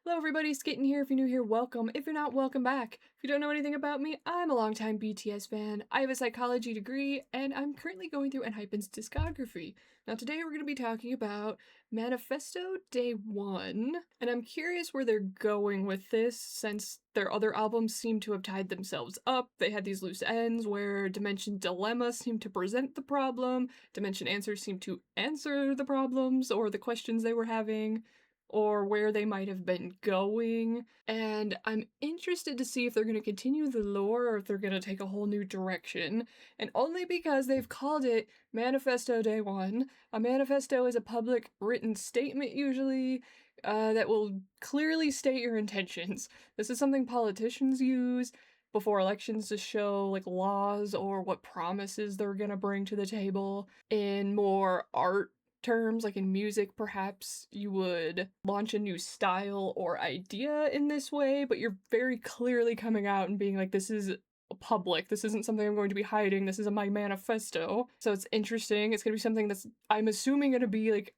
Hello everybody, Skatin' here. If you're new here, welcome. If you're not, welcome back. If you don't know anything about me, I'm a longtime BTS fan. I have a psychology degree, and I'm currently going through Enhypen's discography. Now today we're going to be talking about Manifesto Day 1, and I'm curious where they're going with this, since their other albums seem to have tied themselves up. They had these loose ends where Dimension Dilemma seemed to present the problem, Dimension Answers seemed to answer the problems or the questions they were having, or where they might have been going, and I'm interested to see if they're going to continue the lore or if they're going to take a whole new direction, and only because they've called it Manifesto Day 1. A manifesto is a public written statement, usually, that will clearly state your intentions. This is something politicians use before elections to show, like, laws or what promises they're gonna bring to the table. In more art terms, like in music, perhaps you would launch a new style or idea in this way, but you're very clearly coming out and being like, this is public, this isn't something I'm going to be hiding, this is my manifesto. So it's interesting. It's gonna be something that's, I'm assuming, gonna be like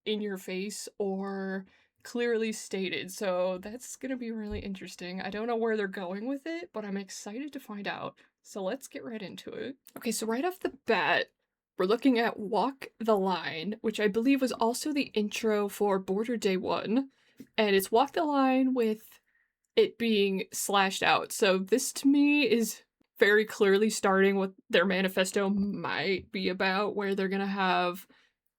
in your face or clearly stated, so that's gonna be really interesting. I don't know where they're going with it, but I'm excited to find out. So let's get right into it. Okay, so right off the bat, we're looking at Walk the Line, which I believe was also the intro for Border Day 1, and it's Walk the Line with it being slashed out. So this to me is very clearly starting what their manifesto might be about, where they're gonna have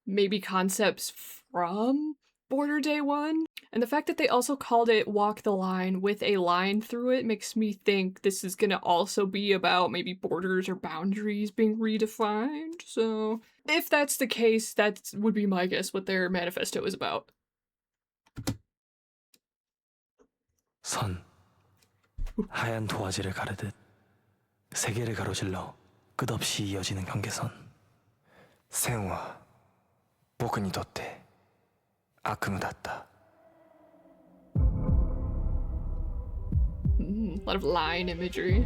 maybe concepts from Border Day 1. And the fact that they also called it Walk the Line with a line through it makes me think this is gonna also be about maybe borders or boundaries being redefined. So if that's the case, that would be my guess what their manifesto is about. 선, 하얀 도화지를 가르듯 세계를 가로질러 끝없이 이어지는 경계선. 線は僕にとって悪夢だった. A lot of line imagery.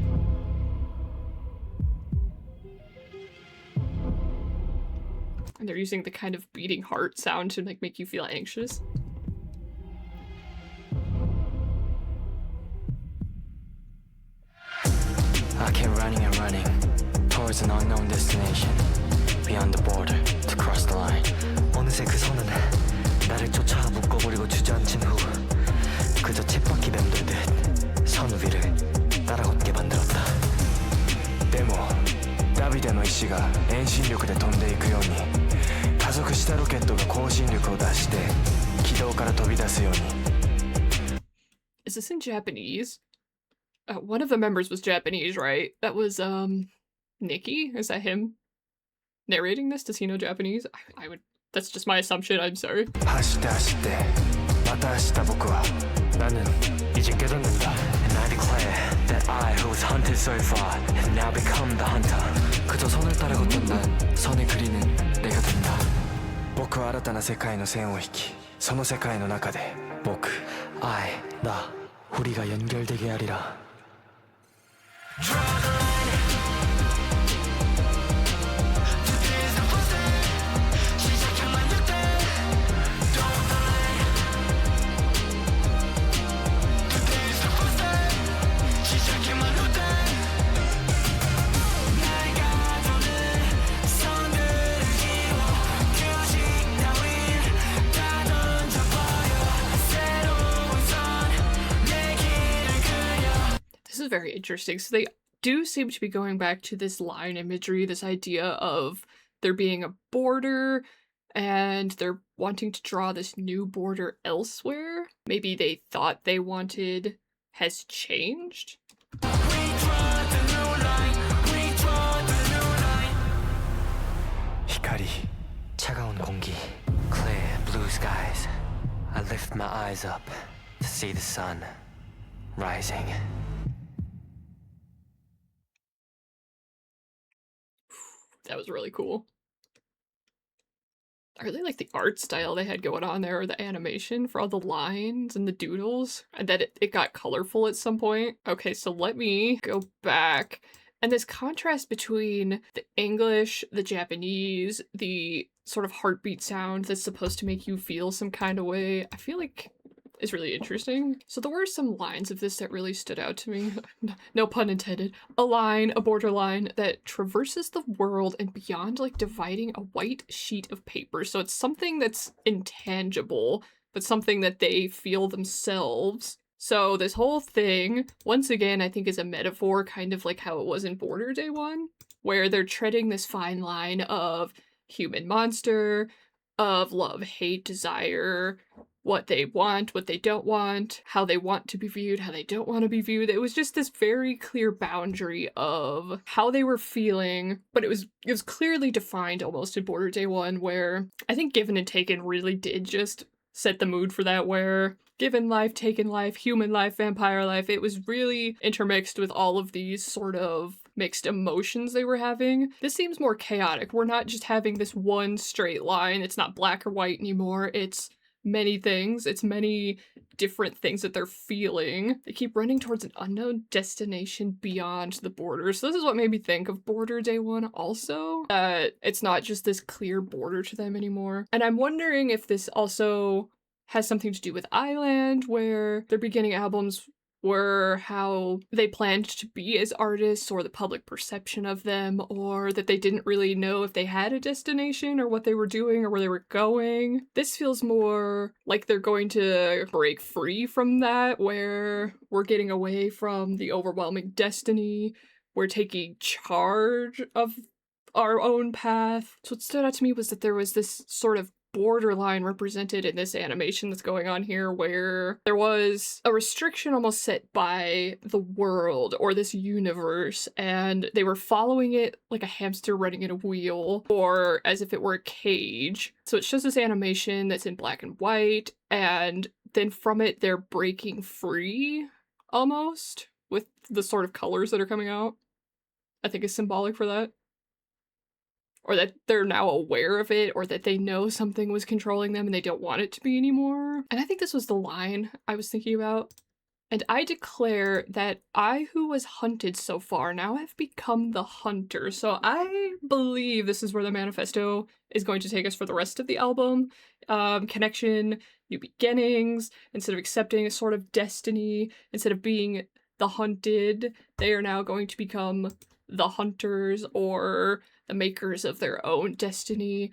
And they're using the kind of beating heart sound to like make you feel anxious. I kept running and running towards an unknown destination, beyond the border, to cross the line. 어느새 그 선은 나를 쫓아 묶어버리고 주저앉힌 후 그저 쳇바퀴 맴돌듯 선 위를 따라 걷게 만들었다. でもダビデの意志が遠心力で飛んでいくように加速したロケットが後進力を出して軌道から飛び出すように. Is this in Japanese? One of the members was Japanese, right? That was, Nikki? Is that him narrating this? Does he know Japanese? I would... That's just my assumption, I'm sorry. 走って走ってまた明日僕は나는 이제 깨닫는다. And I declare that I who was hunted so far have now become the hunter. 그저 선을 따라 걷던 난 선을 그리는 내가 된다. 僕は新たな世界の線を引きその世界の中で僕 I 나 우리가 연결되게 하리라. This is very interesting. So they do seem to be going back to this line imagery, this idea of there being a border and they're wanting to draw this new border elsewhere. Maybe they thought they wanted has changed. 히카리, 차가운 공기, clear blue skies. I lift my eyes up to see the sun rising. That was really cool. I really like the art style they had going on there, or the animation for all the lines and the doodles, and that it got colorful at some point. Okay, so let me go back. And this contrast between the English, the Japanese, the sort of heartbeat sound that's supposed to make you feel some kind of way, I feel like is really interesting. So there were some lines of this that really stood out to me. No pun intended. A line, a borderline that traverses the world and beyond, like dividing a white sheet of paper. So it's something that's intangible, but something that they feel themselves. So this whole thing, once again, I think is a metaphor, kind of like how it was in Border Day 1, where they're treading this fine line of human monster, of love, hate, desire, what they want, what they don't want, how they want to be viewed, how they don't want to be viewed. It was just this very clear boundary of how they were feeling, but it was clearly defined almost in Border Day 1, where I think Given and Taken really did just set the mood for that, where given life, taken life, human life, vampire life, it was really intermixed with all of these sort of mixed emotions they were having. This seems more chaotic. We're not just having this one straight line. It's not black or white anymore. It's many things. It's many different things that they're feeling. They keep running towards an unknown destination beyond the border. So this is what made me think of Border Day 1 also. That it's not just this clear border to them anymore. And I'm wondering if this also has something to do with Island, where their beginning albums were how they planned to be as artists, or the public perception of them, or that they didn't really know if they had a destination or what they were doing or where they were going. This feels more like they're going to break free from that, where we're getting away from the overwhelming destiny. We're taking charge of our own path. So what stood out to me was that there was this sort of borderline represented in this animation that's going on here, where there was a restriction almost set by the world or this universe, and they were following it like a hamster running in a wheel, or as if it were a cage. So it shows this animation that's in black and white, and then from it they're breaking free almost with the sort of colors that are coming out. I think is symbolic for that. Or that they're now aware of it, or that they know something was controlling them and they don't want it to be anymore. And I think this was the line I was thinking about. And I declare that I who was hunted so far now have become the hunter. So I believe this is where the manifesto is going to take us for the rest of the album. Connection, new beginnings, instead of accepting a sort of destiny, instead of being the hunted, they are now going to become the hunters, or the makers of their own destiny.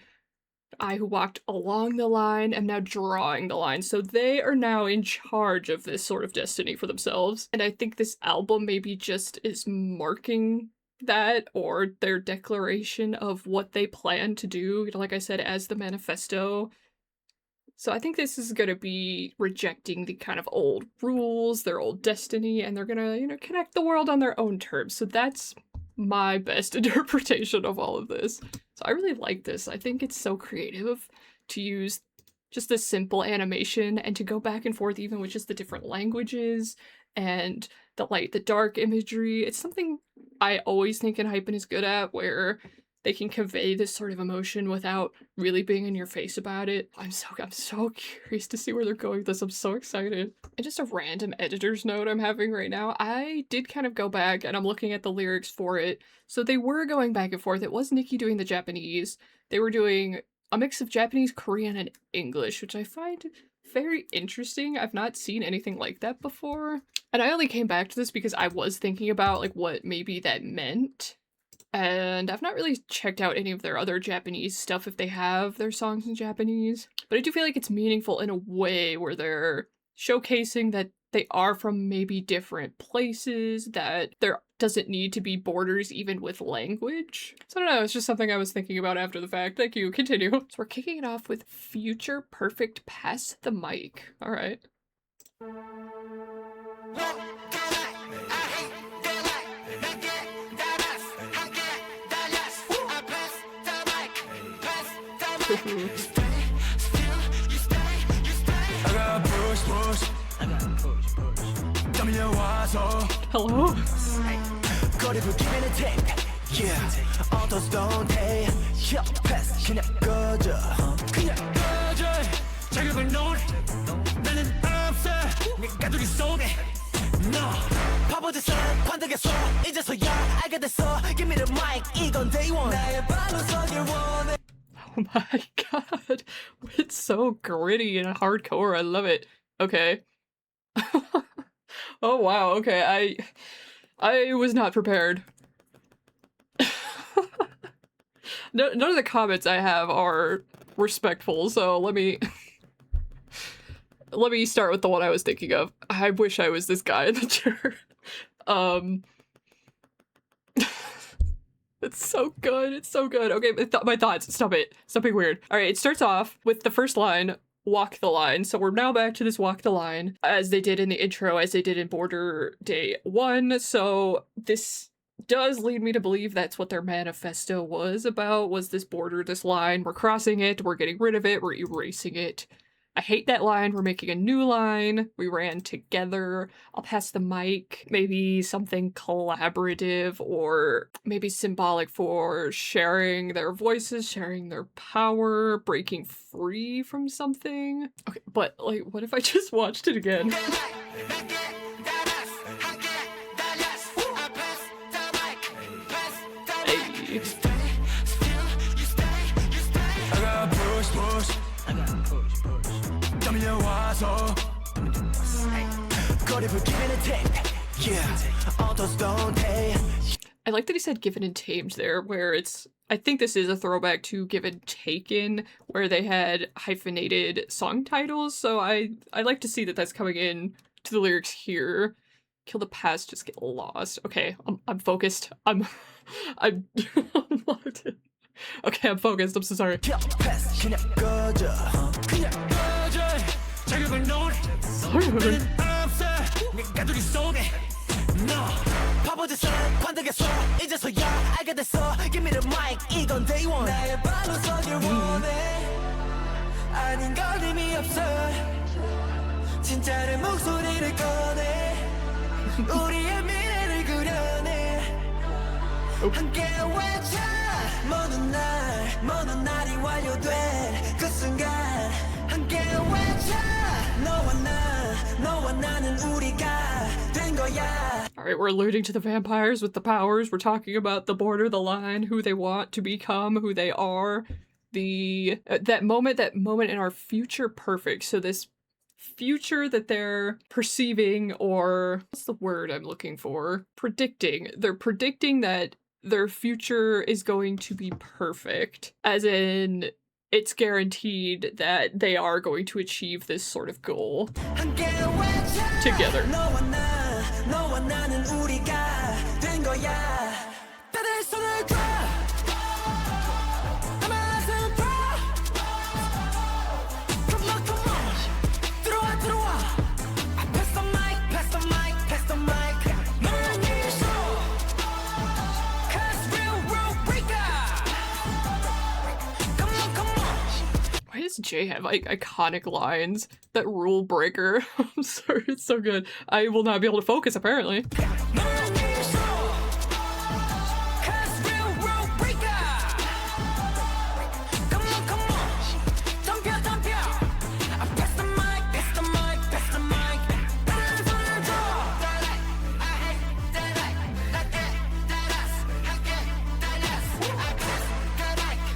I who walked along the line am now drawing the line. So they are now in charge of this sort of destiny for themselves. And I think this album maybe just is marking that, or their declaration of what they plan to do, like I said, as the manifesto. So I think this is going to be rejecting the kind of old rules, their old destiny, and they're going to, connect the world on their own terms. So that's my best interpretation of all of this. So I really like this. I think it's so creative to use just this simple animation and to go back and forth even with just the different languages and the light, the dark imagery. It's something I always think Enhypen is good at, where they can convey this sort of emotion without really being in your face about it. I'm so curious to see where they're going with this. I'm so excited. And just a random editor's note I'm having right now. I did kind of go back and I'm looking at the lyrics for it. So they were going back and forth. It was Nikki doing the Japanese. They were doing a mix of Japanese, Korean, and English, which I find very interesting. I've not seen anything like that before. And I only came back to this because I was thinking about like what maybe that meant. And I've not really checked out any of their other Japanese stuff if they have their songs in Japanese. But I do feel like it's meaningful in a way where they're showcasing that they are from maybe different places, that there doesn't need to be borders even with language. So I don't know, it's just something I was thinking about after the fact. Thank you, continue. So we're kicking it off with Future Perfect Pass the Mic. All right. Hello? Oh my god, it's so gritty and hardcore, I love it. Okay. Oh wow, okay, I was not prepared. None of the comments I have are respectful, so let me let me start with the one I was thinking of. I wish I was this guy in the chair. Um, it's so good, it's so good. Okay, my thoughts, stop it. Stop being weird. Alright, it starts off with the first line, walk the line. So we're now back to this walk the line, as they did in the intro, as they did in Border Day 1. So this does lead me to believe that's what their manifesto was about, was this border, this line. We're crossing it, we're getting rid of it, we're erasing it. I hate that line, we're making a new line, we ran together, I'll pass the mic, maybe something collaborative or maybe symbolic for sharing their voices, sharing their power, breaking free from something. Okay, but like, what if I just watched it again? Hey. I like that he said given and tamed there, where I think this is a throwback to Given Taken, where they had hyphenated song titles, so I like to see that that's coming in to the lyrics here. Kill the past, just get lost. Okay, I'm focused. I'm locked in. Okay, I'm focused, I'm so sorry. Alright, we're alluding to the vampires with the powers. We're talking about the border, the line, who they want to become, who they are. That moment in our future perfect. So this future that they're perceiving, or what's the word I'm looking for? Predicting. They're predicting that their future is going to be perfect. As in, it's guaranteed that they are going to achieve this sort of goal together. Why does Jay have like iconic lines? That rule breaker. I'm sorry, it's so good. I will not be able to focus apparently.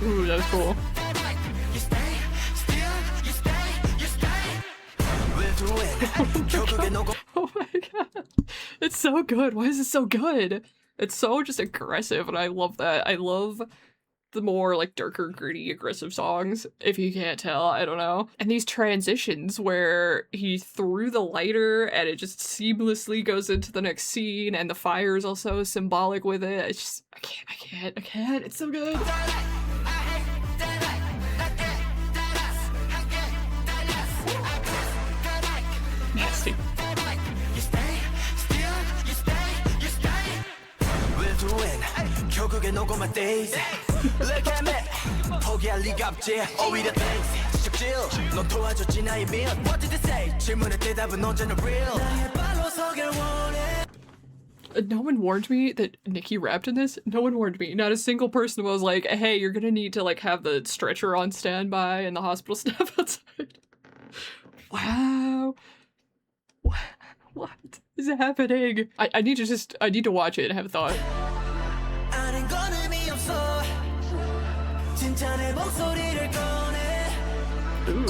Ooh, that was cool. Oh my god. It's so good. Why is it so good? It's so just aggressive, and I love that. I love the more like darker, gritty, aggressive songs, if you can't tell, I don't know. And these transitions where he threw the lighter and it just seamlessly goes into the next scene, and the fire is also symbolic with it. It's just, I can't. It's so good. Nasty. No one warned me that Nicki rapped in this. No one warned me. Not a single person was like, hey, you're gonna need to like have the stretcher on standby and the hospital staff outside. Wow. What is happening? I need to watch it and have a thought. Ooh.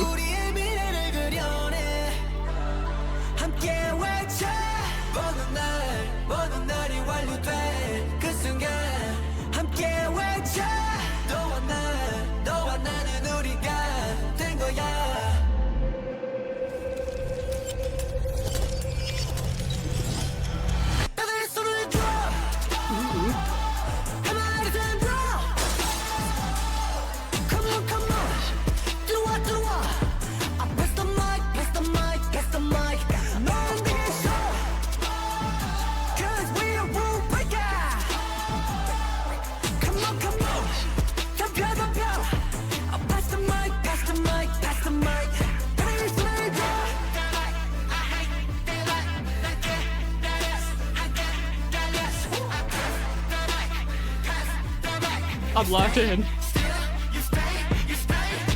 I'm locked in.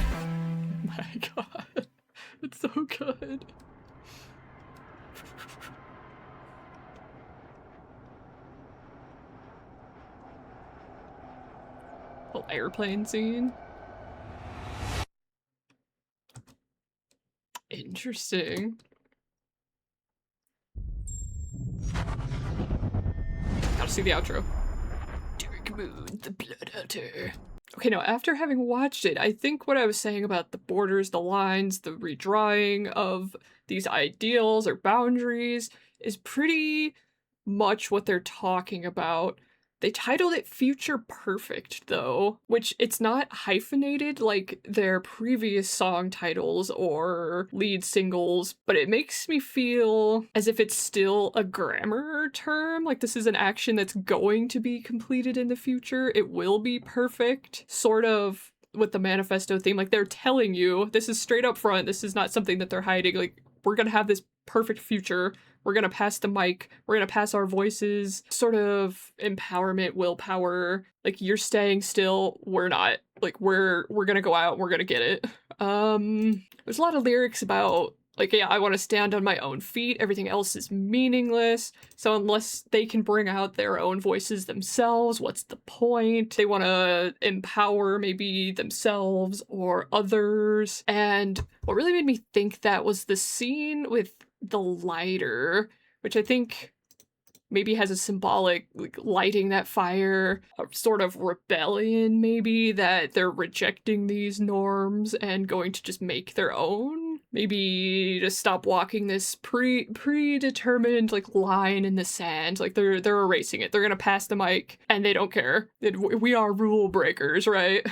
Oh my god. It's so good. Whole airplane scene. Interesting. Gotta see the outro. Dark Moon, the Blood Hunter. Okay, now after having watched it, I think what I was saying about the borders, the lines, the redrawing of these ideals or boundaries is pretty much what they're talking about. They titled it Future Perfect, though, which it's not hyphenated like their previous song titles or lead singles, but it makes me feel as if it's still a grammar term, like this is an action that's going to be completed in the future. It will be perfect, sort of with the Manifesto theme. Like they're telling you, this is straight up front, this is not something that they're hiding, like we're gonna have this perfect future. We're gonna pass the mic, we're gonna pass our voices, sort of empowerment, willpower, like you're staying still, we're not. Like we're gonna go out, we're gonna get it. There's a lot of lyrics about like, yeah, I want to stand on my own feet, everything else is meaningless. So unless they can bring out their own voices themselves, what's the point? They want to empower maybe themselves or others. And what really made me think that was the scene with the lighter, which I think maybe has a symbolic, like lighting that fire, a sort of rebellion maybe, that they're rejecting these norms and going to just make their own. Maybe just stop walking this predetermined like line in the sand. Like they're erasing it. They're gonna pass the mic and they don't care. We are rule breakers, right?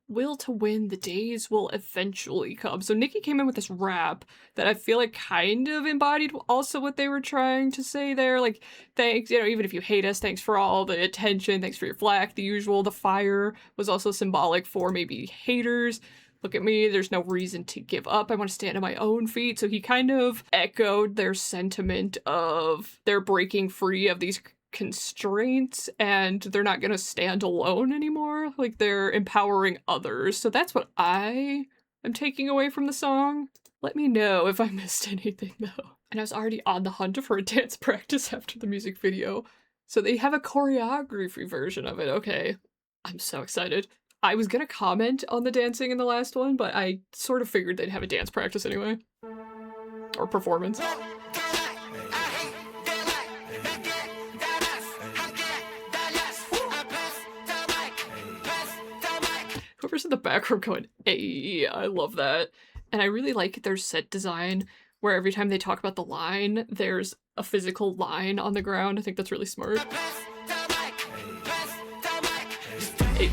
Will to win, the days will eventually come. So Nicki came in with this rap that I feel like kind of embodied also what they were trying to say there. Like, thanks, you know, even if you hate us, thanks for all the attention, thanks for your flack, the usual. The fire was also symbolic for maybe haters. Look at me, there's no reason to give up. I want to stand on my own feet. So he kind of echoed their sentiment of they're breaking free of these constraints and they're not going to stand alone anymore. Like they're empowering others. So that's what I am taking away from the song. Let me know if I missed anything though. And I was already on the hunt for a dance practice after the music video. So they have a choreography version of it. Okay, I'm so excited. I was gonna comment on the dancing in the last one, but I sort of figured they'd have a dance practice anyway. Or performance. Whoever's in the background going, hey, I love that. And I really like their set design, where every time they talk about the line, there's a physical line on the ground. I think that's really smart. Hey.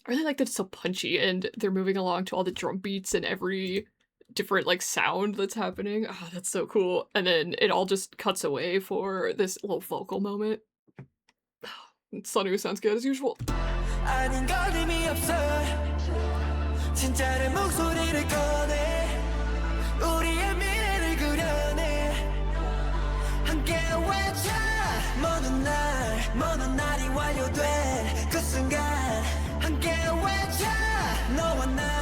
I really like that it's so punchy and they're moving along to all the drum beats and every different like sound that's happening. Oh, that's so cool. And then it all just cuts away for this little vocal moment. Sunwoo sounds good as usual.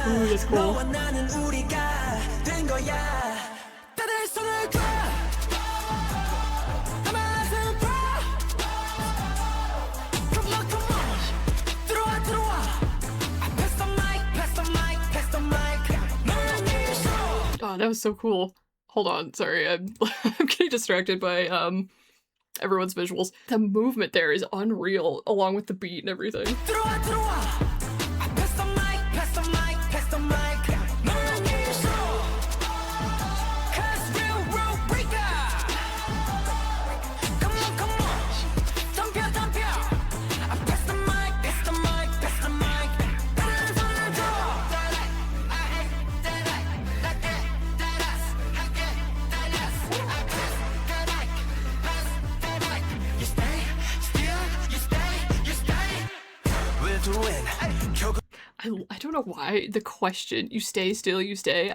Ooh, that's cool. Oh, that was so cool. Hold on, sorry, I'm getting distracted by everyone's visuals. The movement there is unreal, along with the beat and everything. I don't know why the question, you stay still, you stay,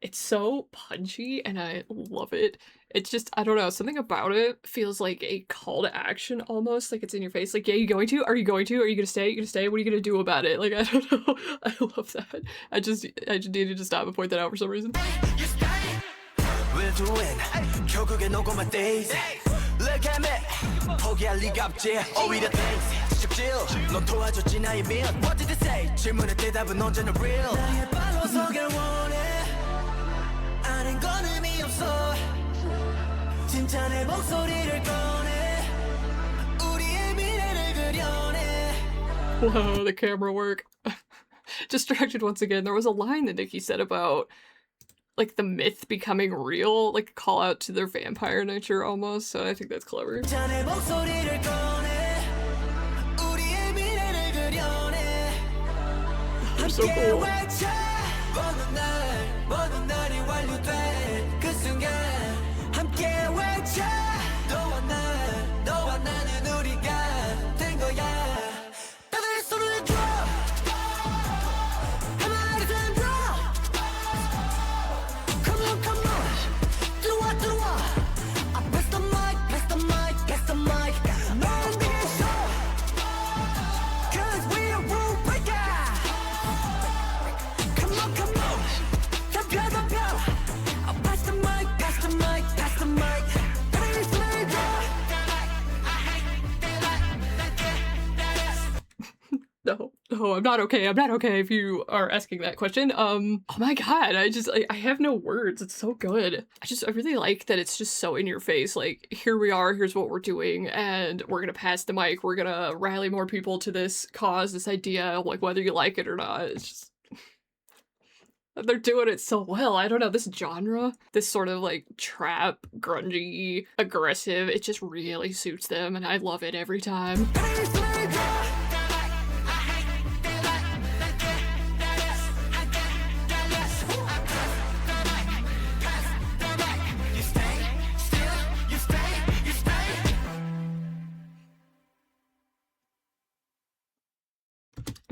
it's so punchy and I love it. It's just, I don't know, something about it feels like a call to action almost, like it's in your face. Like, yeah, you going to? Are you going to? Are you gonna stay? You gonna stay? What are you gonna do about it? Like, I don't know. I love that. I just needed to stop and point that out for some reason. Whoa, the camera work. Distracted once again. There was a line that Nikki said about like the myth becoming real, like a call out to their vampire nature almost, so I think that's clever. They're so cool. No, I'm not okay. I'm not okay if you are asking that question. Oh my god, I have no words. It's so good. I really like that it's just so in your face. Like, here we are, here's what we're doing, and we're gonna pass the mic. We're gonna rally more people to this cause, this idea, like whether you like it or not. It's just, they're doing it so well. I don't know, this genre, this sort of like trap, grungy, aggressive, it just really suits them, and I love it every time.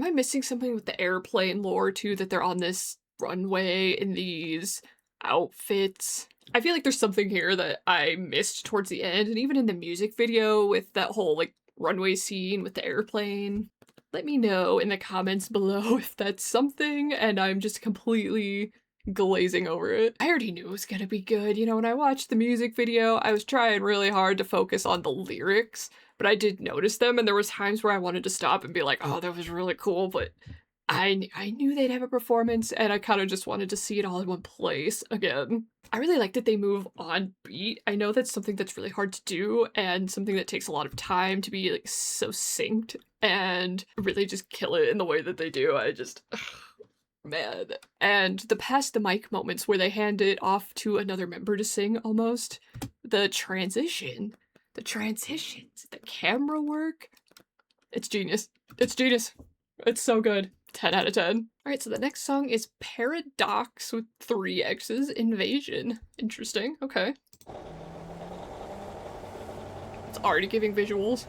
Am I missing something with the airplane lore too, that they're on this runway in these outfits? I feel like there's something here that I missed towards the end, and even in the music video with that whole like runway scene with the airplane. Let me know in the comments below if that's something and I'm just completely glazing over it. I already knew it was gonna be good. You know, when I watched the music video, I was trying really hard to focus on the lyrics, but I did notice them, and there was times where I wanted to stop and be like, oh, that was really cool, but I knew they'd have a performance, and I kind of just wanted to see it all in one place again. I really like that they move on beat. I know that's something that's really hard to do, and something that takes a lot of time to be like so synced, and really just kill it in the way that they do. I just... man. And the pass the mic moments where they hand it off to another member to sing almost. The transitions, the camera work. It's genius. It's genius. It's so good. 10 out of 10. Alright, so the next song is Paradox with 3 X's, Invasion. Interesting, okay. It's already giving visuals.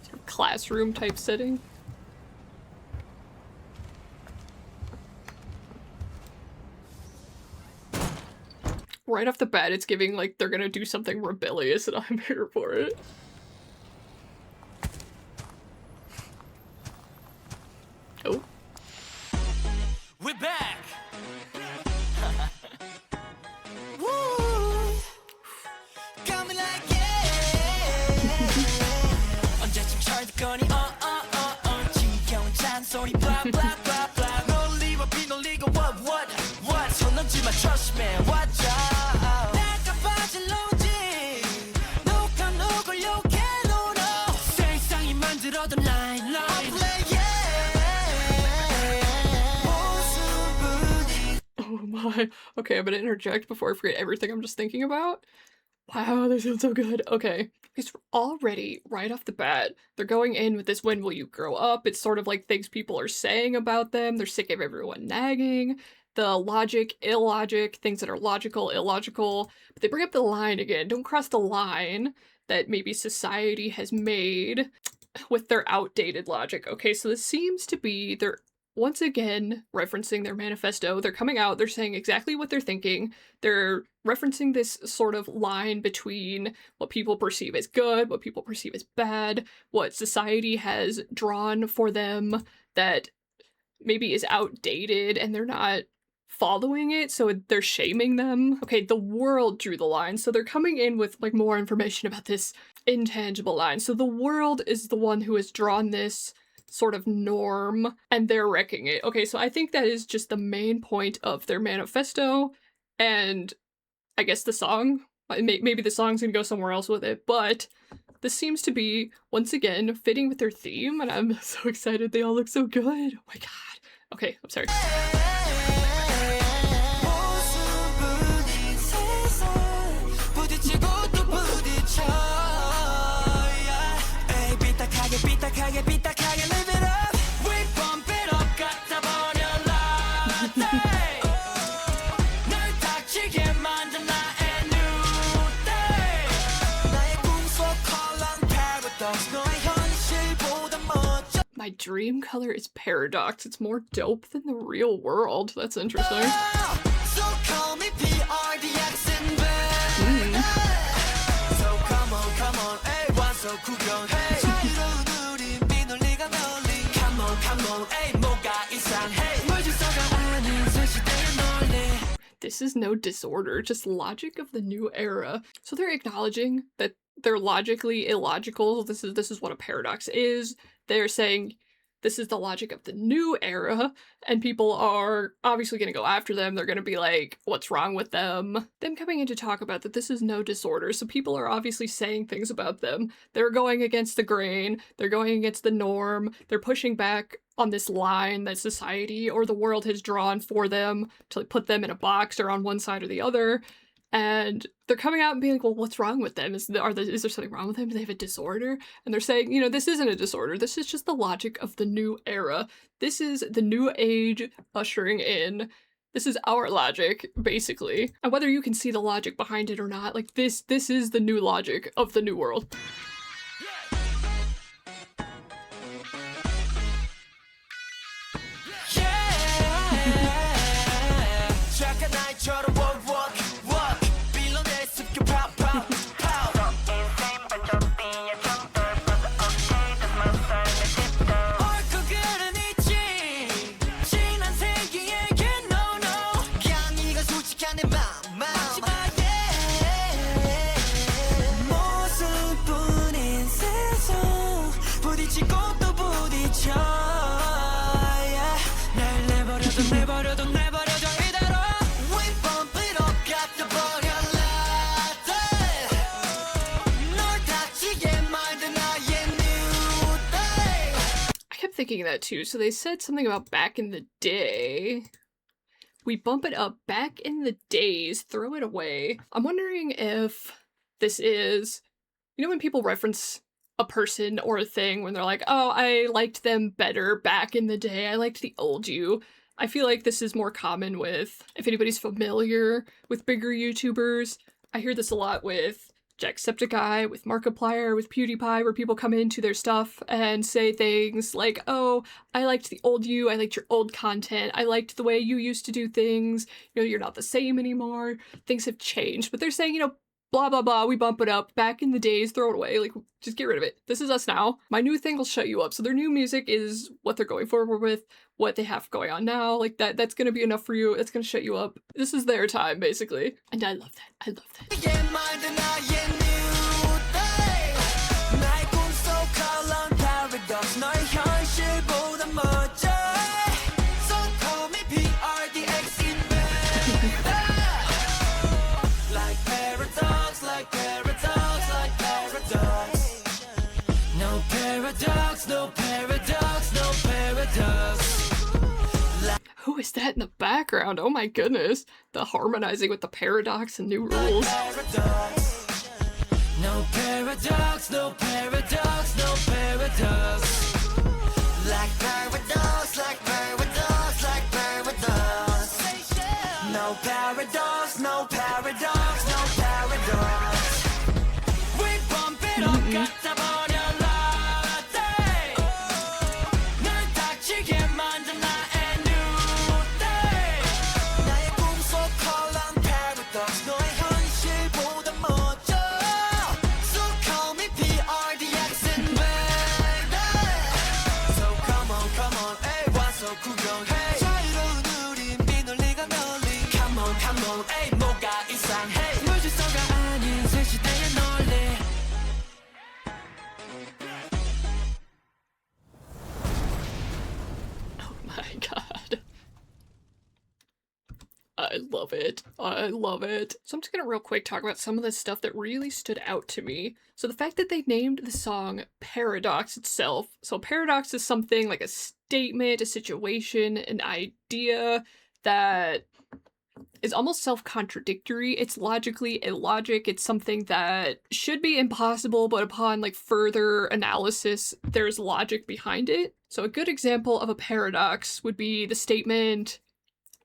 Sort of classroom type setting. Right off the bat, it's giving like they're gonna do something rebellious, and I'm here for it. Oh. We're back. Coming like 언제쯤 철거니 지겨운 잔소리 blah blah blah blah 놀리고 비놀리고 what 손 넘지 마 trust me watch out. Oh my. Okay, I'm gonna interject before I forget everything I'm just thinking about. Wow, they sound so good. Okay. Because already, right off the bat, they're going in with this when will you grow up? It's sort of like things people are saying about them. They're sick of everyone nagging. The logic, illogic, things that are logical, illogical. But they bring up the line again. Don't cross the line that maybe society has made. with their outdated logic. Okay, so this seems to be they're once again referencing their manifesto. They're coming out, they're saying exactly what they're thinking. They're referencing this sort of line between what people perceive as good, what people perceive as bad, what society has drawn for them that maybe is outdated and they're not following it, so they're shaming them. Okay, the world drew the line, so they're coming in with like more information about this intangible line. So the world is the one who has drawn this sort of norm and they're wrecking it. Okay, so I think that is just the main point of their manifesto, and I guess the song, maybe the song's gonna go somewhere else with it, but this seems to be, once again, fitting with their theme, and I'm so excited. They all look so good. Oh my god. Okay, I'm sorry. My dream color is paradox. It's more dope than the real world. That's interesting. This is no disorder, just logic of the new era. So they're acknowledging that they're logically illogical. This is what a paradox is. They're saying this is the logic of the new era, and people are obviously going to go after them. They're going to be like, what's wrong with them? Them coming in to talk about that this is no disorder, so people are obviously saying things about them. They're going against the grain, they're going against the norm, they're pushing back on this line that society or the world has drawn for them to put them in a box or on one side or the other. And they're coming out and being like, well, what's wrong with them? Is there something wrong with them? Do they have a disorder? And they're saying, you know, this isn't a disorder. This is just the logic of the new era. This is the new age ushering in. This is our logic, basically. And whether you can see the logic behind it or not, like this is the new logic of the new world. Thinking that too. So they said something about back in the day. We bump it up back in the days, throw it away. I'm wondering if this is, you know, when people reference a person or a thing when they're like, oh, I liked them better back in the day. I liked the old you. I feel like this is more common with, if anybody's familiar with bigger YouTubers, I hear this a lot with Jacksepticeye, with Markiplier, with PewDiePie, where people come into their stuff and say things like, oh, I liked the old you, I liked your old content, I liked the way you used to do things, you know, you're not the same anymore, things have changed. But they're saying, you know, blah, blah, blah, we bump it up, back in the days, throw it away, like, just get rid of it. This is us now. My new thing will shut you up. So their new music is what they're going forward with, what they have going on now, like that's gonna be enough for you, it's gonna shut you up. This is their time, basically. And I love that, I love that. Who is that in the background? Oh my goodness. The harmonizing with the paradox and new rules. No paradox, no paradox, no paradox. Like paradox, like paradox, like paradox. No paradox, no paradox, no paradox. We bump it up, got the body 에이 뭐가 이상해 물질서가 아닌 새 시대의 논리 Oh my god. I love it. I love it. So I'm just gonna real quick talk about some of the stuff that really stood out to me. So the fact that they named the song Paradox itself. So paradox is something like a statement, a situation, an idea that is almost self-contradictory. It's logically illogic. It's something that should be impossible, but upon like further analysis, there's logic behind it. So a good example of a paradox would be the statement,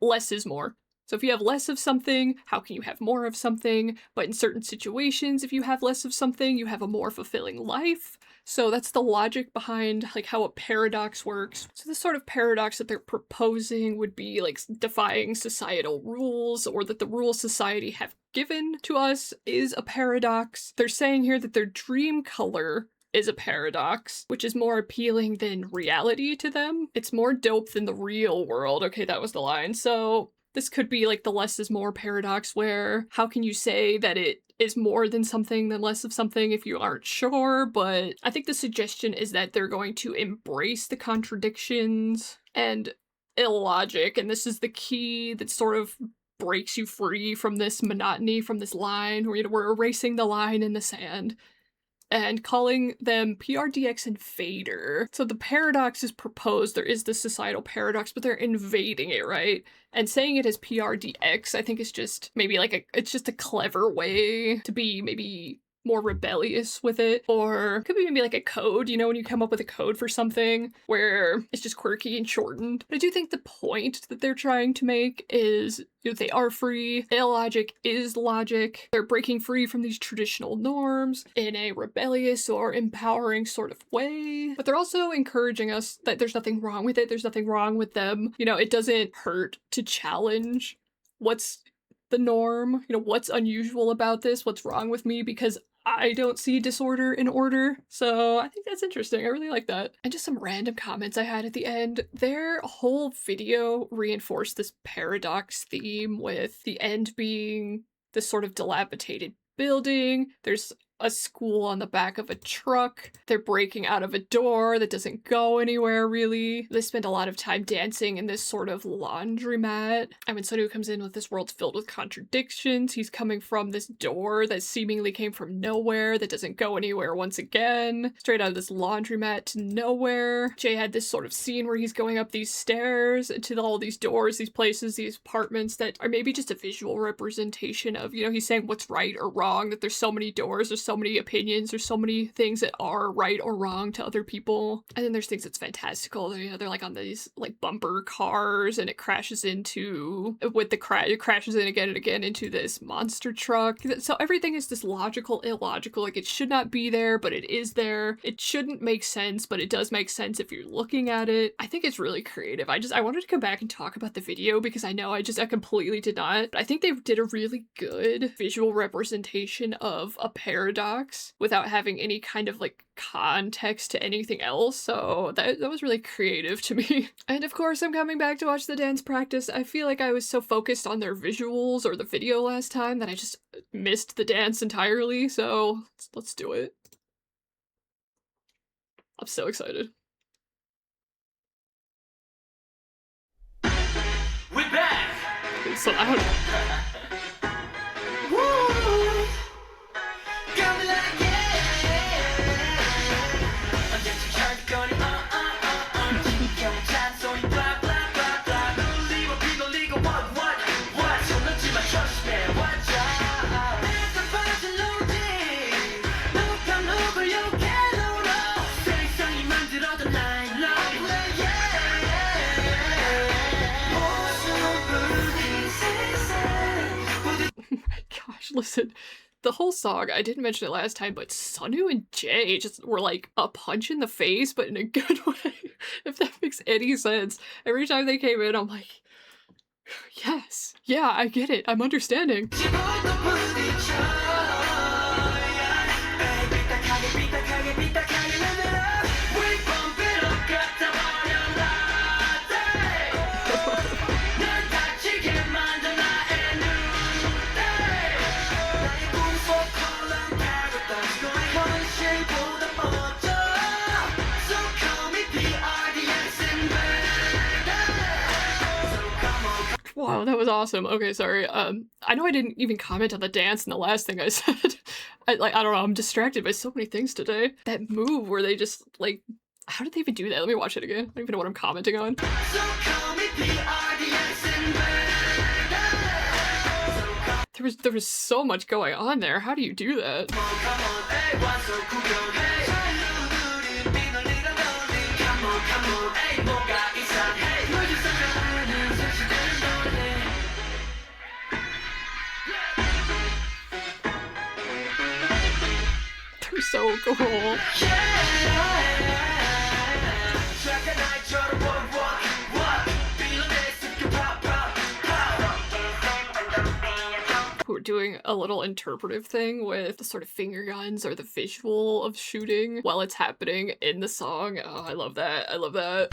less is more. So if you have less of something, how can you have more of something? But in certain situations, if you have less of something, you have a more fulfilling life. So that's the logic behind like how a paradox works. So this sort of paradox that they're proposing would be like defying societal rules, or that the rules society have given to us is a paradox. They're saying here that their dream color is a paradox, which is more appealing than reality to them. It's more dope than the real world. Okay, that was the line. So this could be like the less is more paradox, where how can you say that it is more than something than less of something if you aren't sure? But I think the suggestion is that they're going to embrace the contradictions and illogic, and this is the key that sort of breaks you free from this monotony, from this line where we're erasing the line in the sand, and calling them PRDX and Fader. So the paradox is proposed, there is this societal paradox, but they're invading it, right? And saying it as PRDX, I think is just maybe like it's just a clever way to be maybe more rebellious with it. Or it could be maybe like a code, you know, when you come up with a code for something where it's just quirky and shortened. But I do think the point that they're trying to make is, you know, they are free. Illogic is logic. They're breaking free from these traditional norms in a rebellious or empowering sort of way. But they're also encouraging us that there's nothing wrong with it. There's nothing wrong with them. You know, it doesn't hurt to challenge what's the norm, you know, what's unusual about this, what's wrong with me, because I don't see disorder in order. So I think that's interesting. I really like that. And just some random comments I had at the end. Their whole video reinforced this paradox theme, with the end being this sort of dilapidated building. There's a school on the back of a truck. They're breaking out of a door that doesn't go anywhere, really. They spend a lot of time dancing in this sort of laundromat. And when Sonu comes in with this world's filled with contradictions, he's coming from this door that seemingly came from nowhere, that doesn't go anywhere once again. Straight out of this laundromat to nowhere. Jay had this sort of scene where he's going up these stairs to all these doors, these places, these apartments that are maybe just a visual representation of, you know, he's saying what's right or wrong, that there's so many doors, there's so many opinions, there's so many things that are right or wrong to other people. And then there's things that's fantastical. You know, they're like on these like bumper cars, and it crashes into, with the it crashes in again and again into this monster truck. So everything is this logical, illogical, like it should not be there, but it is there. It shouldn't make sense, but it does make sense if you're looking at it. I think it's really creative. I wanted to come back and talk about the video because I know I completely did not. But I think they did a really good visual representation of a paradox without having any kind of like context to anything else. So that was really creative to me. And of course, I'm coming back to watch the dance practice. I feel like I was so focused on their visuals or the video last time that I just missed the dance entirely. So let's do it. I'm so excited. We're back! So I don't listen, the whole song, I didn't mention it last time, but Sonu and Jay just were like a punch in the face, but in a good way, if that makes any sense. Every time they came in, I'm like, yes, yeah, I get it, I'm understanding. Oh, that was awesome. Okay, sorry. I know I didn't even comment on the dance in the last thing I said. I don't know, I'm distracted by so many things today. That move where they just, like, how did they even do that? Let me watch it again. I don't even know what I'm commenting on. There was so much going on there. How do you do that? They're so cool. We're doing a little interpretive thing with the sort of finger guns or the visual of shooting while it's happening in the song. Oh, I love that. I love that.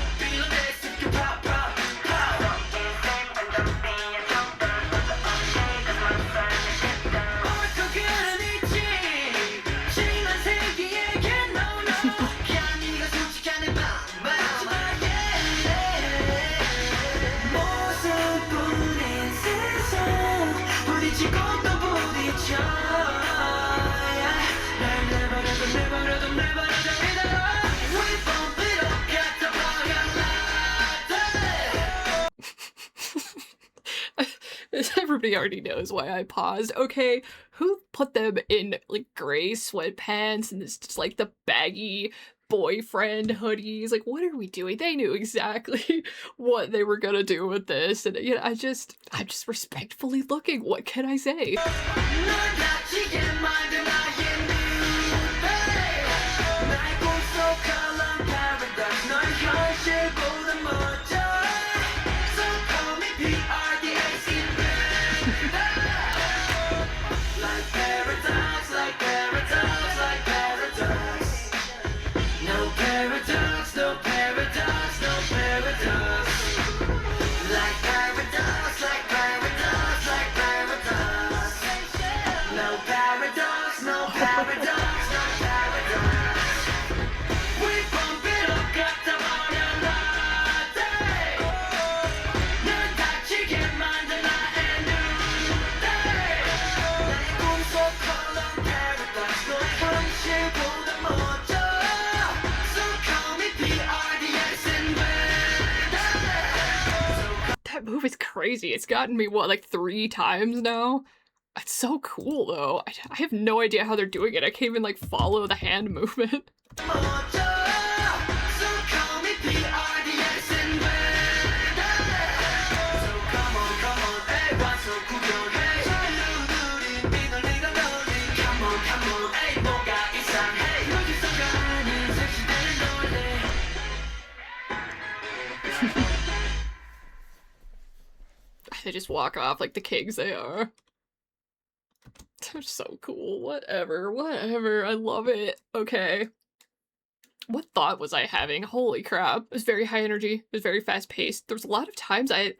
Everybody already knows why I paused. Okay, who put them in like gray sweatpants and this just like the baggy boyfriend hoodies? Like, what are we doing? They knew exactly what they were gonna do with this, and you know, I'm just respectfully looking. What can I say? That move is crazy. It's gotten me, what, like 3 times now? It's so cool, though. I have no idea how they're doing it. I can't even, like, follow the hand movement. They just walk off like the kings they are. They're so cool. Whatever, whatever. I love it. Okay. What thought was I having? Holy crap. It was very high energy. It was very fast paced. There was a lot of times I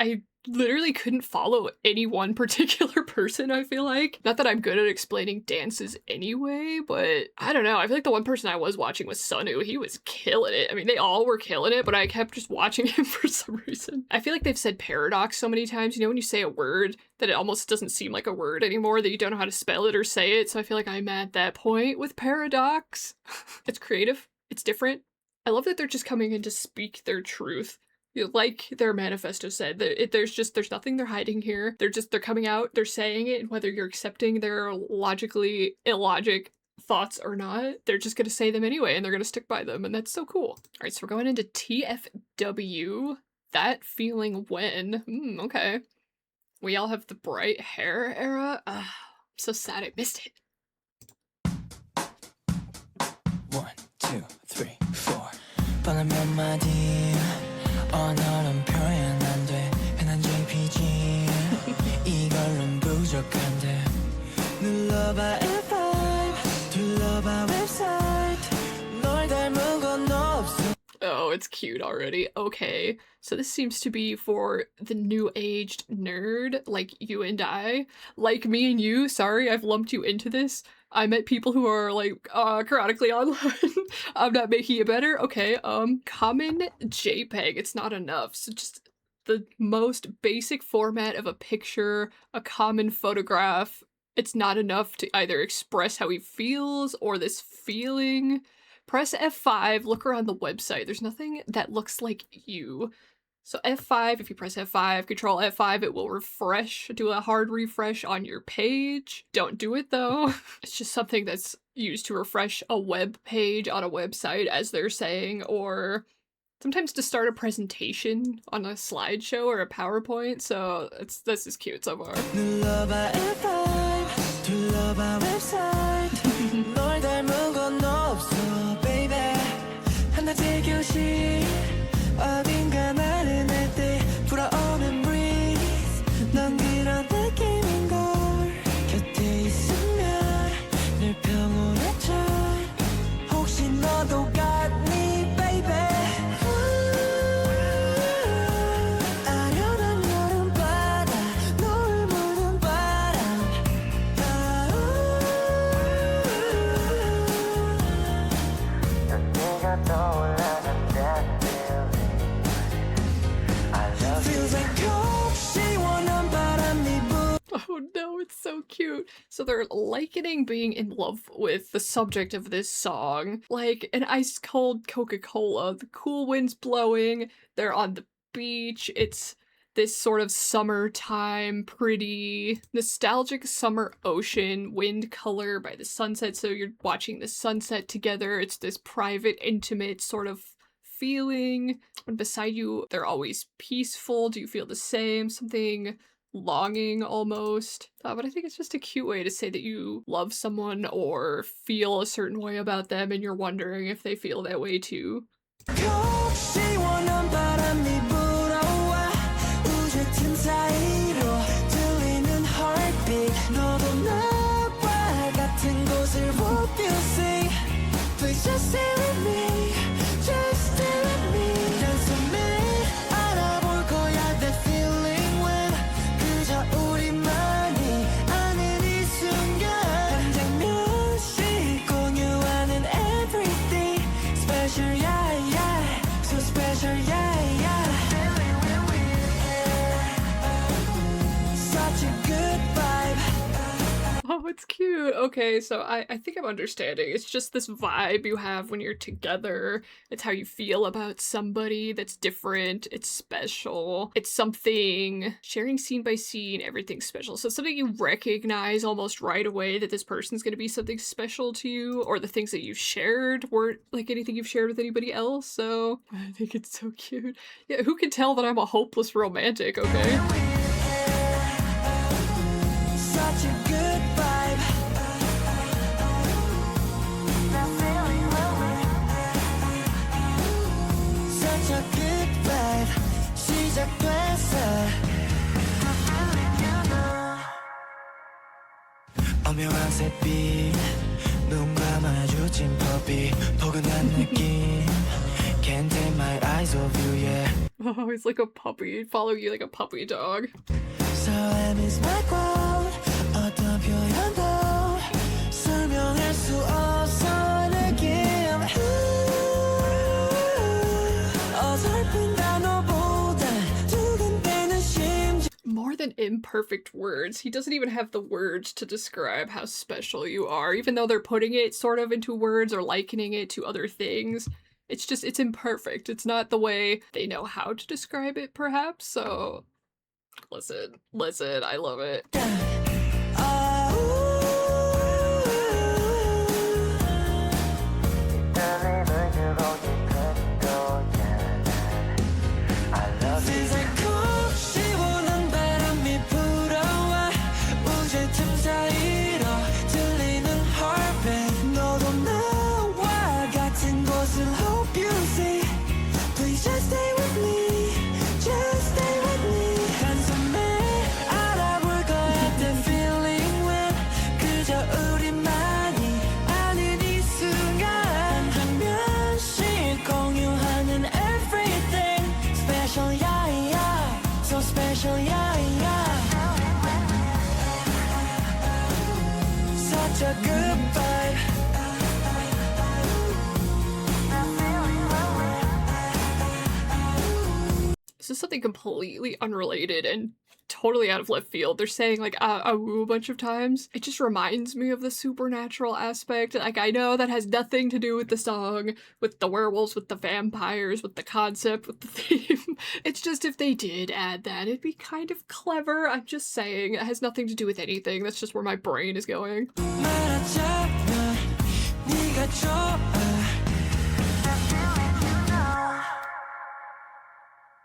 literally couldn't follow any one particular person, I feel like. Not that I'm good at explaining dances anyway, but I don't know. I feel like the one person I was watching was Sunu. He was killing it. I mean, they all were killing it, but I kept just watching him for some reason. I feel like they've said paradox so many times. You know when you say a word that it almost doesn't seem like a word anymore, that you don't know how to spell it or say it, so I feel like I'm at that point with paradox. It's creative. It's different. I love that they're just coming in to speak their truth. You know, like their manifesto said, there's nothing they're hiding here. They're coming out, they're saying it, and whether you're accepting their logically illogic thoughts or not, they're just gonna say them anyway, and they're gonna stick by them, and that's so cool. All right, so we're going into TFW. That feeling when? Okay. We all have the bright hair era. I'm so sad I missed it. 1, 2, 3, 4 뻔한 몇 마디 언어는 표현 안 돼 편한 JPG 이걸론 부족한데 눌러봐 F5 둘러봐 웹사이트 널 닮은 건 없어. Oh, it's cute already. Okay, so this seems to be for the new-aged nerd, like you and I. Like me and you, sorry, I've lumped you into this. I met people who are, like, chronically online. I'm not making it better. Okay, common JPEG, it's not enough, so just the most basic format of a picture, a common photograph. It's not enough to either express how he feels or this feeling. Press F5, look around the website. There's nothing that looks like you. So F5, if you press F5, Control F5, it will refresh, do a hard refresh on your page. Don't do it though. It's just something that's used to refresh a web page on a website, as they're saying, or sometimes to start a presentation on a slideshow or a PowerPoint. So this is cute so far. 어딘가 나를 낼 때 불어오는 breeze 넌 그런 느낌인걸 곁에 있으면 늘 평온해져 혹시 너도 같니 baby 아련한 여름바다 노을 묻은 바람 넌 내가 떠올라는 Oh no, it's so cute. So they're likening being in love with the subject of this song, like an ice cold Coca-Cola. The cool wind's blowing, they're on the beach, it's this sort of summertime, pretty nostalgic summer ocean, wind color by the sunset, so you're watching the sunset together. It's this private, intimate sort of feeling. And beside you, they're always peaceful. Do you feel the same? Something longing almost. But I think it's just a cute way to say that you love someone or feel a certain way about them and you're wondering if they feel that way too. Just stay with me, just stay with me. 단숨에 알아볼 거야 that feeling when 그저 우리만이 아는 이 순간 한 장면씩 공유하는 everything special yeah yeah so special yeah yeah such a good vibe. Oh, it's cute. Okay, so I think I'm understanding. It's just this vibe you have when you're together. It's how you feel about somebody that's different. It's special. It's something, sharing scene by scene, everything's special. So it's something you recognize almost right away that this person's gonna be something special to you, or the things that you've shared weren't like anything you've shared with anybody else. So I think it's so cute. Yeah, who can tell that I'm a hopeless romantic, okay? Such a good vibe. Such a good vibe. 시작됐어. 오묘한 샛빛 눈과 마주친 퍼피 포근한 느낌 Can't take my eyes off you yeah. Oh, he's like a puppy. He'd follow you like a puppy dog. 설렘 is my quote 어떤 표현도 설명할 수 없어 느낌 어설픈 단어보다 두근대는 심장. More than imperfect words. He doesn't even have the words to describe how special you are, even though they're putting it sort of into words or likening it to other things. It's just, it's imperfect. It's not the way they know how to describe it, perhaps, so listen, I love it. Just stay with me, just stay with me. 한숨에 알아볼 거야 that feeling when 그저 우리만이 아는 이 순간 한 장면씩 공유하는 everything special yeah yeah so special yeah yeah such a good vibe. This is something completely unrelated and totally out of left field. They're saying like woo a bunch of times. It just reminds me of the supernatural aspect. Like, I know that has nothing to do with the song, with the werewolves, with the vampires, with the concept, with the theme. It's just if they did add that, it'd be kind of clever. I'm just saying, it has nothing to do with anything. That's just where my brain is going.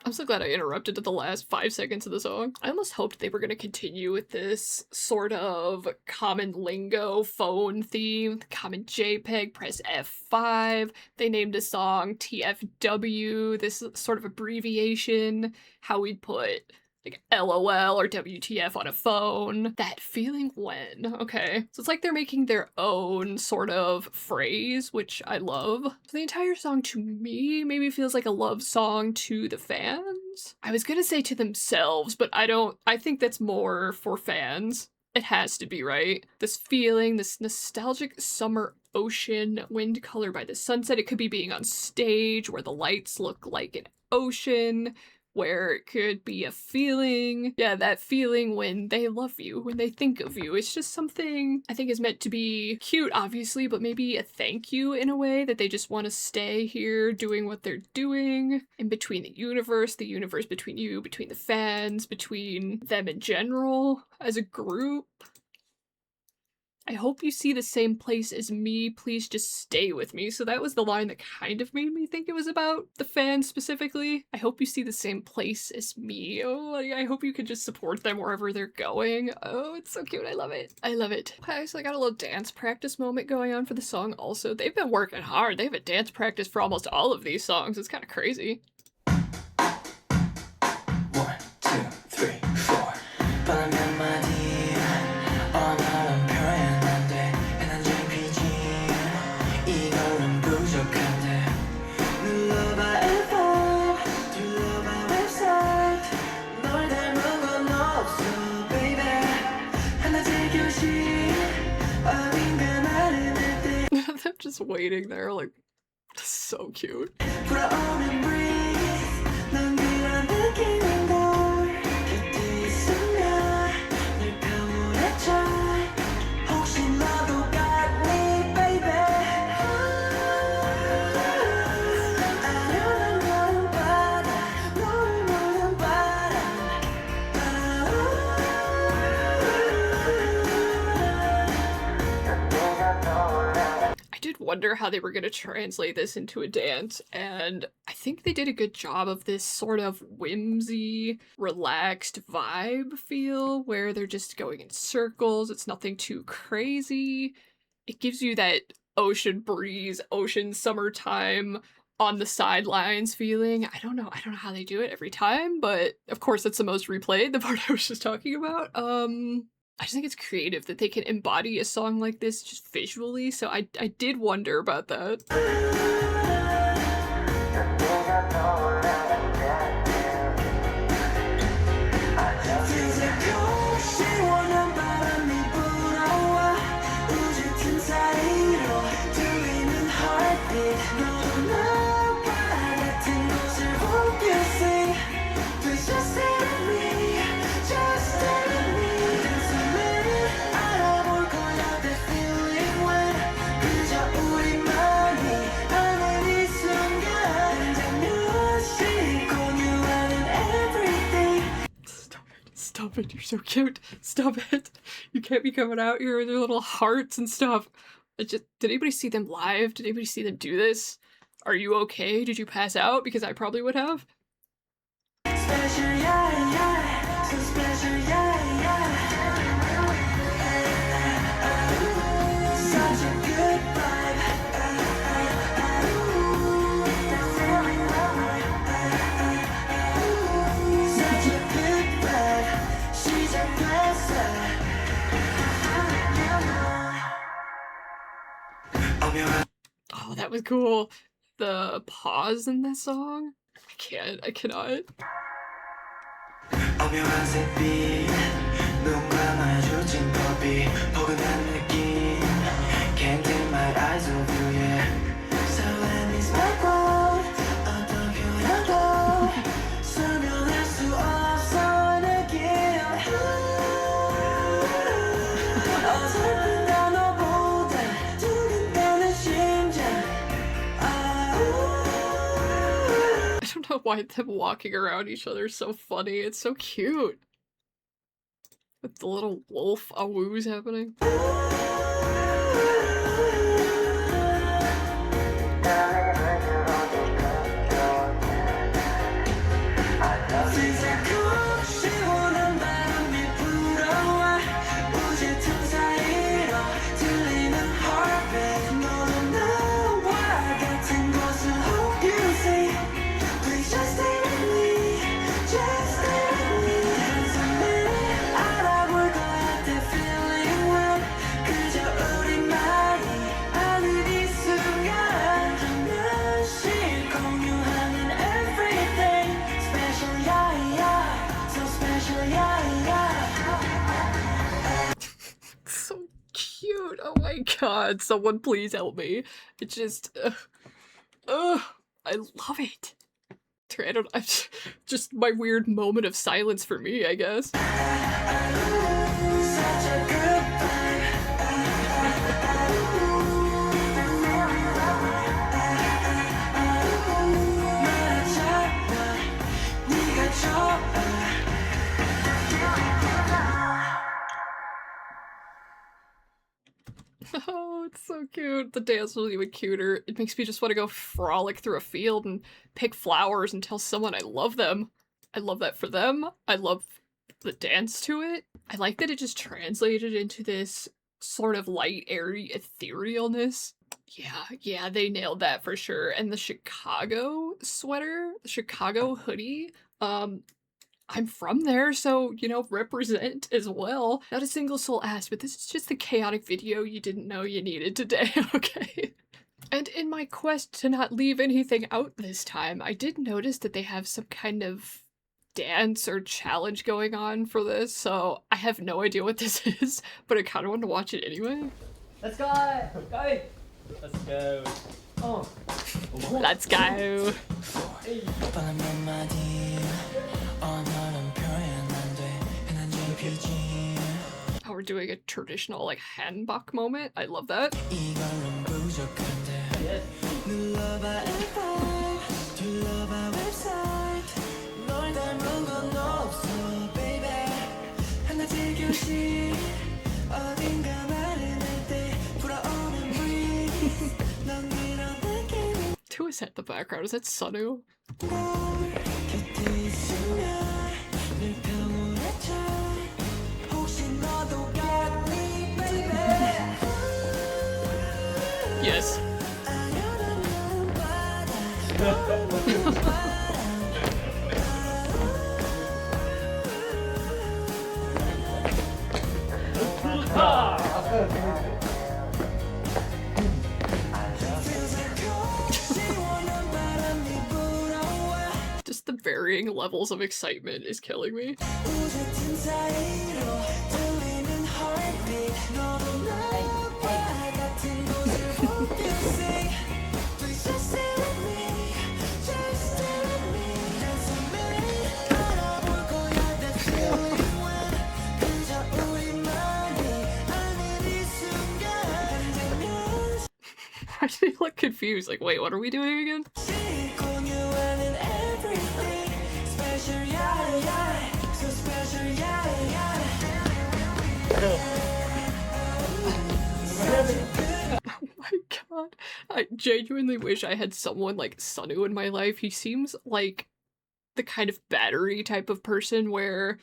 I'm so glad I interrupted at the last 5 seconds of the song. I almost hoped they were going to continue with this sort of common lingo phone theme, common JPEG, press F5. They named a song TFW, this sort of abbreviation, how we'd put like LOL or WTF on a phone. That feeling when, okay. So it's like they're making their own sort of phrase, which I love. So the entire song to me maybe feels like a love song to the fans. I was gonna say to themselves, but I think that's more for fans. It has to be, right? This feeling, this nostalgic summer ocean, wind colored by the sunset. It could be being on stage where the lights look like an ocean, where it could be a feeling. Yeah, that feeling when they love you, when they think of you. It's just something I think is meant to be cute, obviously, but maybe a thank you in a way, that they just want to stay here doing what they're doing in between the universe between you, between the fans, between them in general, as a group. I hope you see the same place as me, please just stay with me. So that was the line that kind of made me think it was about the fans specifically. I hope you see the same place as me. Oh, I hope you can just support them wherever they're going. Oh, it's so cute, I love it. I love it. Okay, so I got a little dance practice moment going on for the song also. They've been working hard. They have a dance practice for almost all of these songs. It's kind of crazy. 1, 2, 3, 4 I'm just waiting there, like, so cute. Wonder how they were going to translate this into a dance, and I think they did a good job of this sort of whimsy, relaxed vibe feel where they're just going in circles. It's nothing too crazy. It gives you that ocean breeze, ocean summertime on the sidelines feeling. I don't know how they do it every time, but of course that's the most replayed, the part I was just talking about. I just think it's creative that they can embody a song like this just visually, so I did wonder about that. Stop it, you're so cute. Stop it. You can't be coming out here with your little hearts and stuff. Did anybody see them live? Did anybody see them do this? Are you okay? Did you pass out? Because I probably would have. Special, yeah, yeah. So special, yeah, yeah. Such a good vibe. Such a good vibe. She's a blessing. Oh, that was cool. The pause in that song. I cannot. 오묘한 샛빛 눈과 마주친 커피 포근한 느낌 Can't take my eyes off you, yeah So let me sparkle 어떤 표현도 서면 Why them walking around each other is so funny. It's so cute. With the little wolf awoos happening. So cute. Oh my god, someone please help me. It just I love it. I don't just my weird moment of silence for me, I guess. Oh, it's so cute. The dance was even cuter. It makes me just want to go frolic through a field and pick flowers and tell someone I love them. I love that for them. I love the dance to it. I like that it just translated into this sort of light, airy etherealness. Yeah, they nailed that for sure. And the Chicago sweater, the Chicago hoodie, I'm from there, so, you know, represent as well. Not a single soul asked, but this is just the chaotic video you didn't know you needed today, okay? And in my quest to not leave anything out this time, I did notice that they have some kind of dance or challenge going on for this, so I have no idea what this is, but I kind of want to watch it anyway. Let's go! Go! Let's go. Oh. Let's go! Oh, we're doing a traditional, like, hanbok moment. I love that. Yes. Who is that in the background? Is that Sunu? Yes. Just the varying levels of excitement is killing me. I actually look confused, like, wait, what are we doing again? Oh my god. I genuinely wish I had someone like Sunu in my life. He seems like the kind of battery type of person where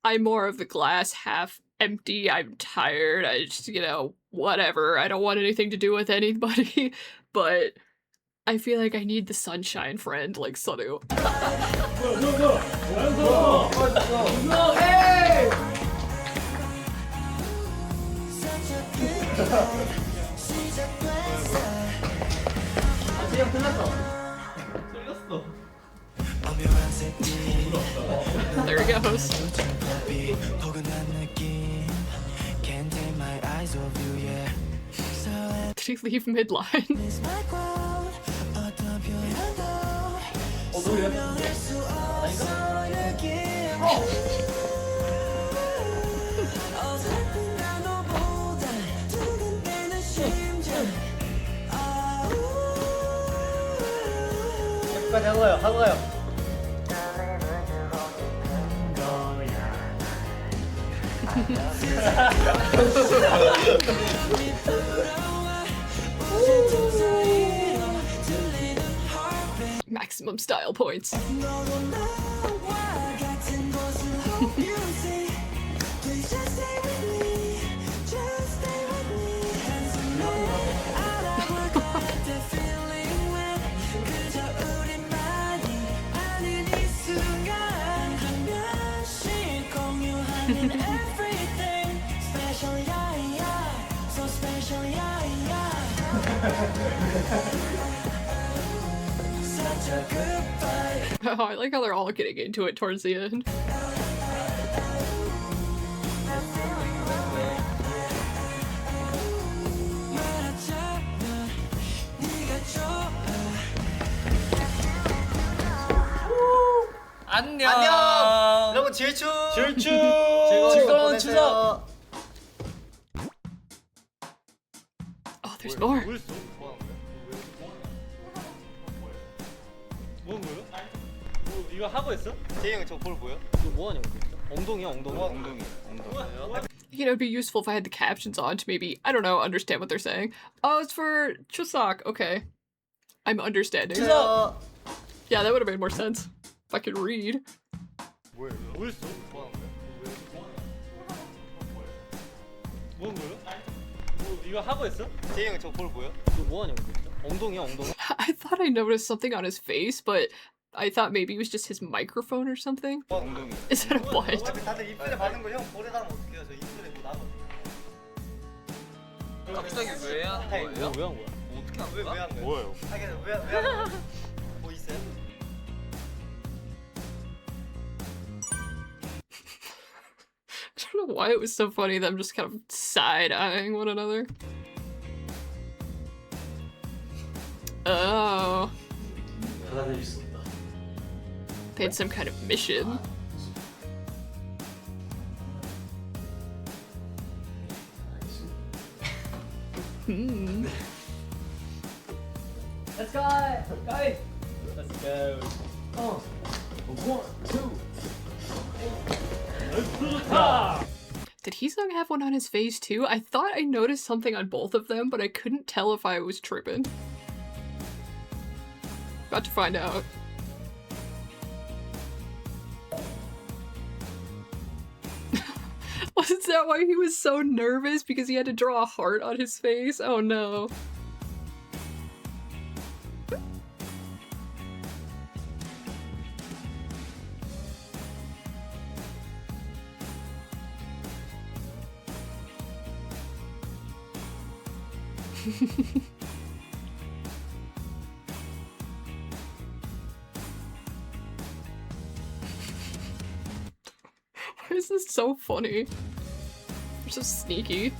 I'm more of the glass half empty, I'm tired, I just, you know, whatever, I don't want anything to do with anybody, but I feel like I need the sunshine friend like Sunu. No, hey! 아직 끝났어. 쏠렸어. There he goes. Did he leave midline? 여기까지 하고 가요. Maximum style points. Oh, I like how they're all getting into it towards the end. 안녕. 여러분 질주. 즐거운 추석. Oh, there's more. 뭐야? 이거 하고 있어? 재희 형 저 볼 보여? 이거 뭐 하냐고. 엉덩이야, 엉덩이. 엉덩이. You know, it'd be useful if I had the captions on to maybe, I don't know, understand what they're saying. Oh, it's for Chuseok. Okay. I'm understanding. 추석. Yeah, that would have made more sense if I could read. 뭐예요? 뭐였어? 뭐야? 이거 하고 있어? 재희 형 저 볼 보여? 이거 뭐 하냐고. 엉덩이야, 엉덩이. I thought I noticed something on his face, but I thought maybe it was just his microphone or something. 엉덩이. Is that a what? 다들 입술에 바른 거 형 볼에 닿으면 어떡해요? 저 입술에 뭐 나거든요. 갑자기 왜 하는 거예요? 왜 한 거야? 어떻게 한 왜 거야? 한 거예요? 뭐예요? 아 그냥 왜한 거예요? 뭐 있어요? I don't know why it was so funny them just kind of side-eyeing one another. Oh. 받아들일 수 없다. They had some kind of mission. Hmm. Let's go! Let's go! Did Heesung have one on his face too? I thought I noticed something on both of them, but I couldn't tell if I was tripping. About to find out. Wasn't that why he was so nervous? Because he had to draw a heart on his face? Oh no. Why is this so funny? They're so sneaky.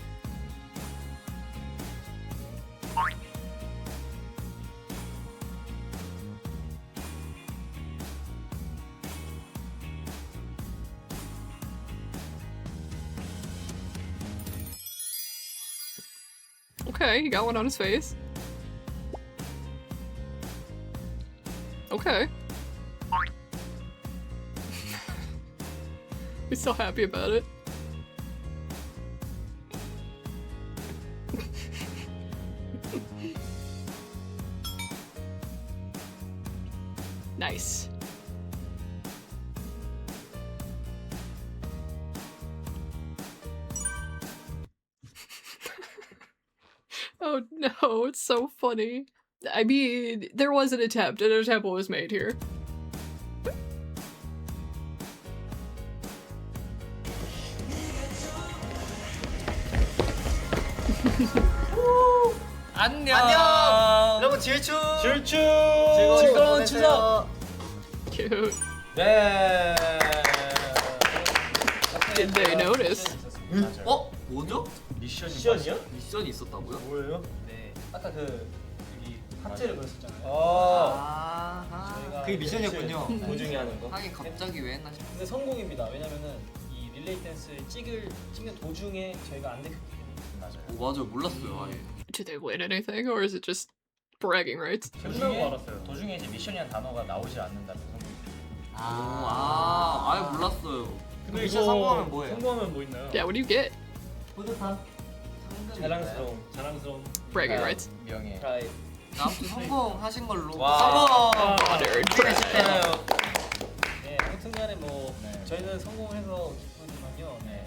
Okay, he got one on his face. Okay. He's so happy about it. Nice. Oh no, it's so funny. I mean, there was an attempt, and an attempt was made here. 안녕! 여러분 질주. 즐거운 추석! Cute. 네! Did they notice? 어? 뭐죠? 미션이요? 미션이 있었다고요? 뭐예요? 네. 아까 그 여기 하트를 그렸었잖아요. 아하. 그게 미션이었군요. 도중에 하는 거. 하긴 갑자기 왜 했나 싶어. 근데 성공입니다. 왜냐면은 이 릴레이 댄스를 찍는 도중에 저희가 안 들켰기 때문에. 맞아요. 오, 맞아요. 몰랐어요. 아예. Did they win anything, or is it just bragging rights? 끝나고 알았어요. 도중에 이제 미션이라는 단어가 나오지 않는다는 성공. 아예 몰랐어요. 그리고 미션 성공하면 뭐예요? 성공하면 뭐 있나요? Yeah, what do you get? 뿌듯함. 자랑스러움. Bragging rights. 명예. 프라이드. 아무튼 성공하신 걸로. 와. Honored. 축하해요. 네, 아무튼간에 뭐 네. 저희는 성공해서 기쁘지만요. 네.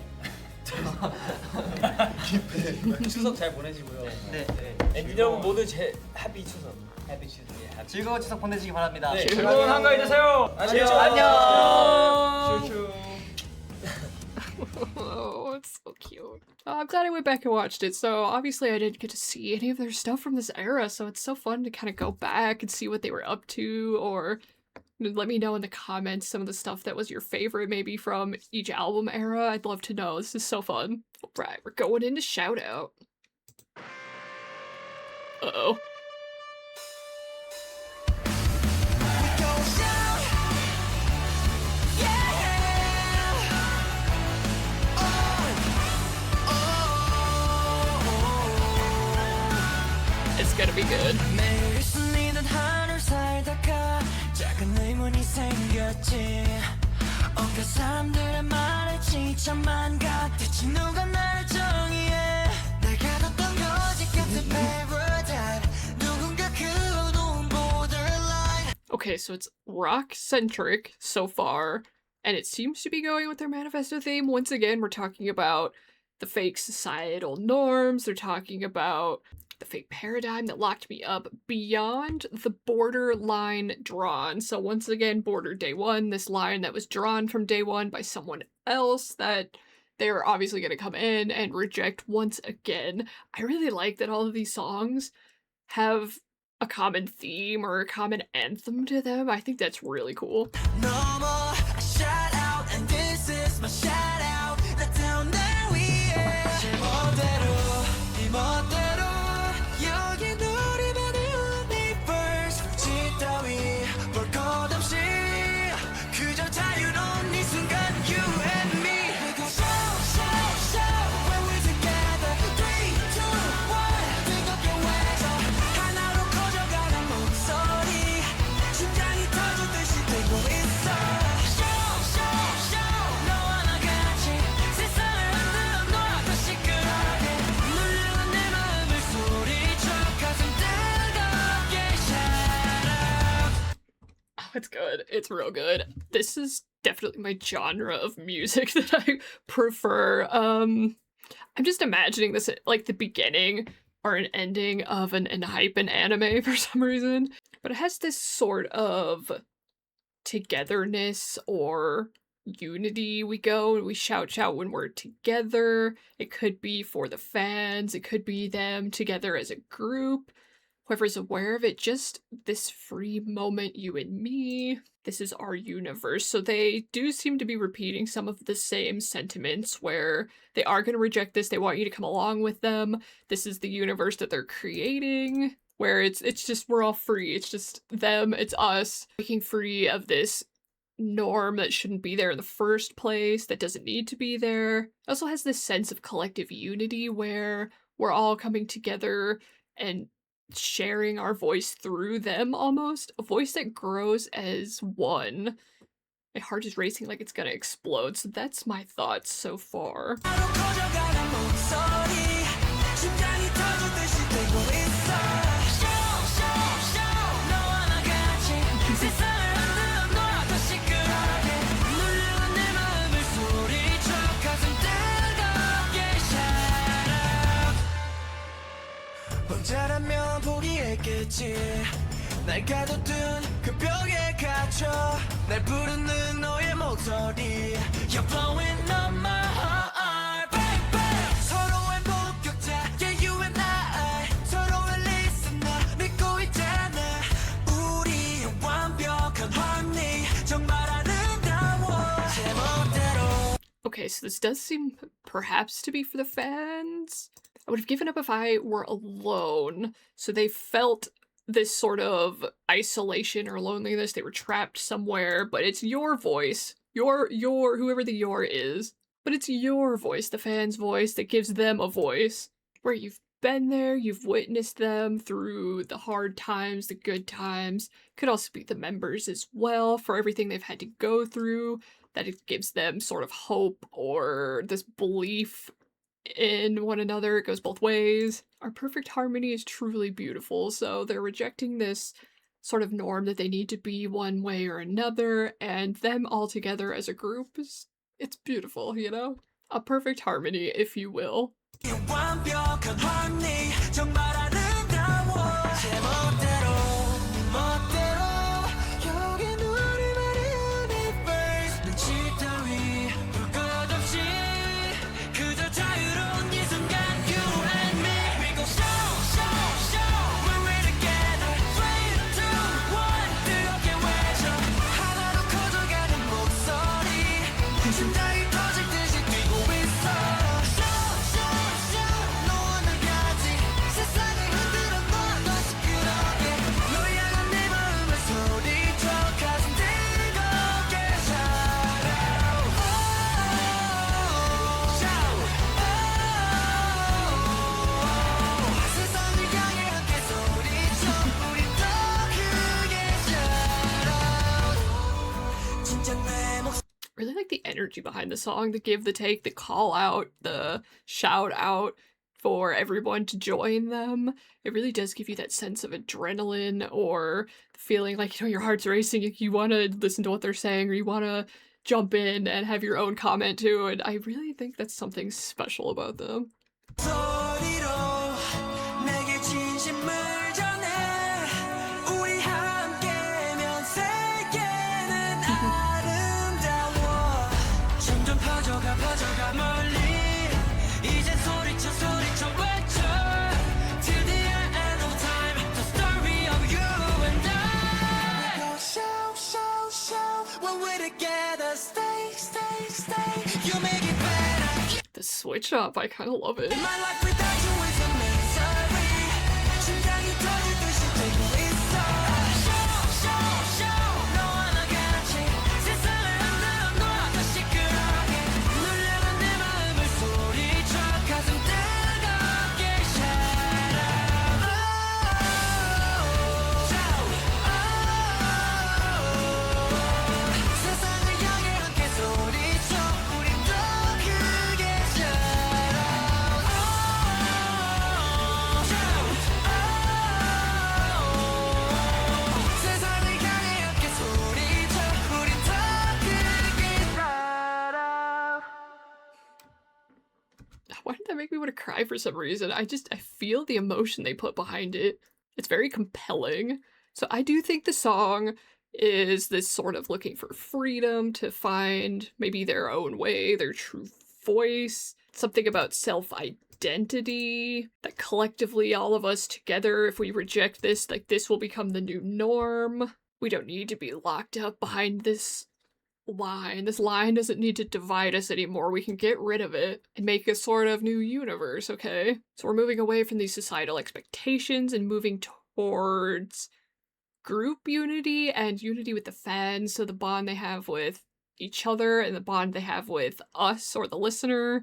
추석 잘 보내시고요. 네. 엔진 여러분 모두 해피 추석. 해피 추석. 즐거운 추석 보내시기 바랍니다. 네, 즐거운 즐거운 한가위 되세요. 안녕. 안녕. 슈슈. Oh, it's so cute. I'm glad I went back and watched it. So obviously I didn't get to see any of their stuff from this era, so it's so fun to kind of go back and see what they were up to, or let me know in the comments some of the stuff that was your favorite maybe from each album era. I'd love to know. This is so fun. Alright, we're going into shout out. Uh-oh. It's gonna be good. 매일 쓸리는 하루 살다가 작은 의문이 생겼지. 온갖 사람들의 말에 지쳐만 가. 대체 누가 나를 정의해. 내가 뒀던 거짓 같은 paradise. 누군가 그어놓은 borderline. Okay, so it's rock-centric so far, and it seems to be going with their manifesto theme. Once again, we're talking about the fake societal norms. They're talking about the fake paradigm that locked me up beyond the borderline drawn. So once again, border day one, this line that was drawn from day one by someone else that they're obviously going to come in and reject once again. I really like that all of these songs have a common theme or a common anthem to them. I think that's really cool. No more a shout out, and this is my shout out. 나타온 날 위해 제 멋대로 네 멋대로 여기 우리만의 universe. 불빛 따위 볼 것 없이 그저 자유로운 이 순간 you and me. We go shout shout shout when we're together. 3, 2, 1 뜨겁게 외쳐 하나로 커져가는 목소리. 심장이 터지듯이 뛰고 있어. Shout shout shout 너와 나 같이 세상을 흔들어 놔 더 시끄럽게. 눌리는 내 마음을 소리쳐 가슴 뜨겁게 shout out. Oh, it's good. It's real good. This is definitely my genre of music that I prefer. I'm just imagining this at like the beginning or an ending of an Enhypen anime for some reason. But it has this sort of togetherness or unity. We go and we shout when we're together. It could be for the fans, it could be them together as a group. Whoever's aware of it, just this free moment, you and me. This is our universe. So they do seem to be repeating some of the same sentiments where they are going to reject this. They want you to come along with them. This is the universe that they're creating, where it's just we're all free. It's just them, it's us, breaking free of this norm that shouldn't be there in the first place, that doesn't need to be there. It also has this sense of collective unity where we're all coming together and sharing our voice through them almost. A voice that grows as one. My heart is racing like it's gonna explode, so that's my thoughts so far. 하나로 커져가는 목소리. 심장이 터지듯이 뛰고 있어. Shout shout shout 너와 나 같이 세상을 흔들어 놔 더 시끄럽게. 눌리는 내 마음을 소리쳐 가슴 뜨겁게 shout out. 혼자라면 포기했겠지. 날 가둬둔 그 벽에 갇혀 날 부르는 너의 목소리. You're blowing up my heart, baby. 서로의 목격자, yeah you and I. 서로의 listener 믿고 있잖아. 우리의 완벽한 harmony 정말 아름다워. 제 멋대로. Okay, so this does seem perhaps to be for the fans. I would have given up if I were alone. So they felt this sort of isolation or loneliness. They were trapped somewhere, but it's your voice. Your whoever the your is. But it's your voice, the fan's voice, that gives them a voice. Where you've been there, you've witnessed them through the hard times, the good times. Could also be the members as well, for everything they've had to go through. that it gives them sort of hope or this belief in one another. It goes both ways. Our perfect harmony is truly beautiful, so they're rejecting this sort of norm that they need to be one way or another, and them all together as a group it's beautiful, you know? A perfect harmony, if you will. Really like the energy behind the song, the give, the take, the call out, the shout out for everyone to join them. It really does give you that sense of adrenaline or feeling like, you know, your heart's racing, you want to listen to what they're saying, or you want to jump in and have your own comment too, and I really think that's something special about them. The switch up, I kind of love it. Why did that make me want to cry for some reason? I feel the emotion they put behind it. It's very compelling. So I do think the song is this sort of looking for freedom to find maybe their own way, their true voice, something about self-identity, that collectively all of us together, if we reject this, like this will become the new norm. We don't need to be locked up behind this line. This line doesn't need to divide us anymore. We can get rid of it and make a sort of new universe, okay? So we're moving away from these societal expectations and moving towards group unity and unity with the fans, so the bond they have with each other and the bond they have with us or the listener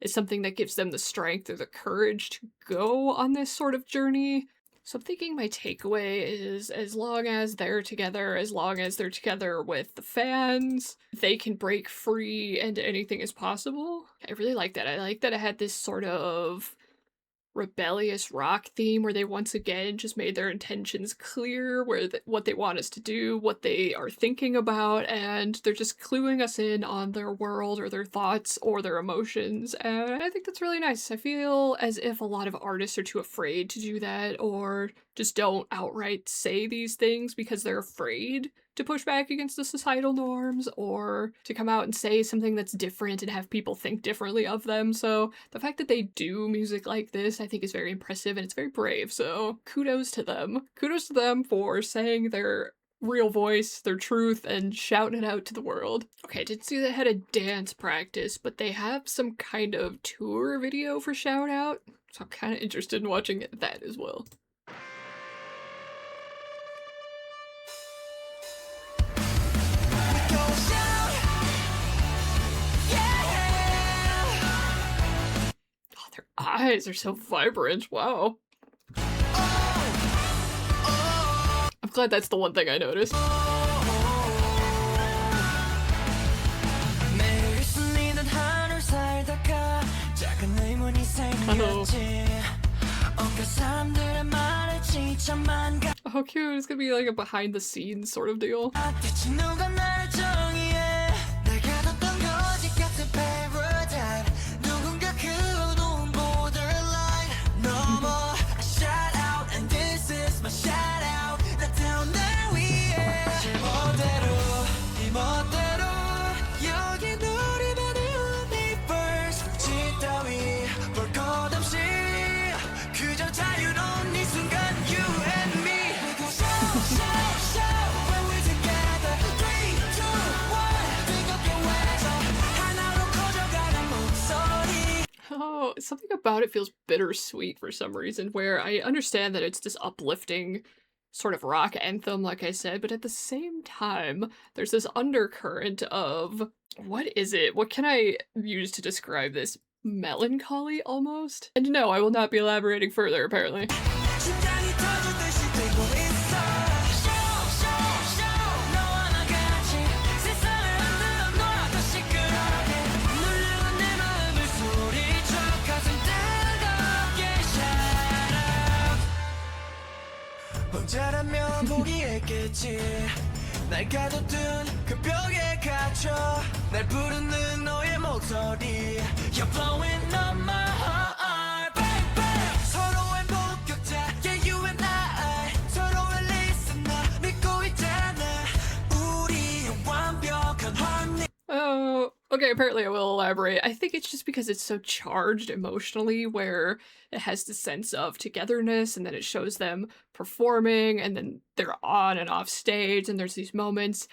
is something that gives them the strength or the courage to go on this sort of journey. So I'm thinking my takeaway is as long as they're together with the fans, they can break free and anything is possible. I really like that. I like that it had this sort of rebellious rock theme where they once again just made their intentions clear, what they want us to do, what they are thinking about, and they're just cluing us in on their world or their thoughts or their emotions, and I think that's really nice. I feel as if a lot of artists are too afraid to do that or just don't outright say these things because they're afraid to push back against the societal norms or to come out and say something that's different and have people think differently of them. So the fact that they do music like this, I think is very impressive and it's very brave. So kudos to them. Kudos to them for saying their real voice, their truth, and shouting it out to the world. Okay, I didn't see they had a dance practice, but they have some kind of tour video for Shout Out. So I'm kind of interested in watching that as well. Their eyes are so vibrant, wow. I'm glad that's the one thing I noticed. Oh, cute. It's gonna be like a behind the scenes sort of deal. Oh, something about it feels bittersweet for some reason, where I understand that it's this uplifting sort of rock anthem, like I said, but at the same time, there's this undercurrent of, what is it? What can I use to describe this? Melancholy, almost? And no, I will not be elaborating further, apparently. 혼자라면 포기했겠지 날 가둬둔 그 벽에 갇혀 날 부르는 너의 목소리 You're blowing up my heart baby 서로의 목격자 Yeah you and I 서로의 listener 믿고 있잖아 우리의 완벽한 harmony. Oh, okay, apparently I will elaborate. I think it's just because it's so charged emotionally, where it has the sense of togetherness, and then it shows them performing, and then they're on and off stage, and there's these moments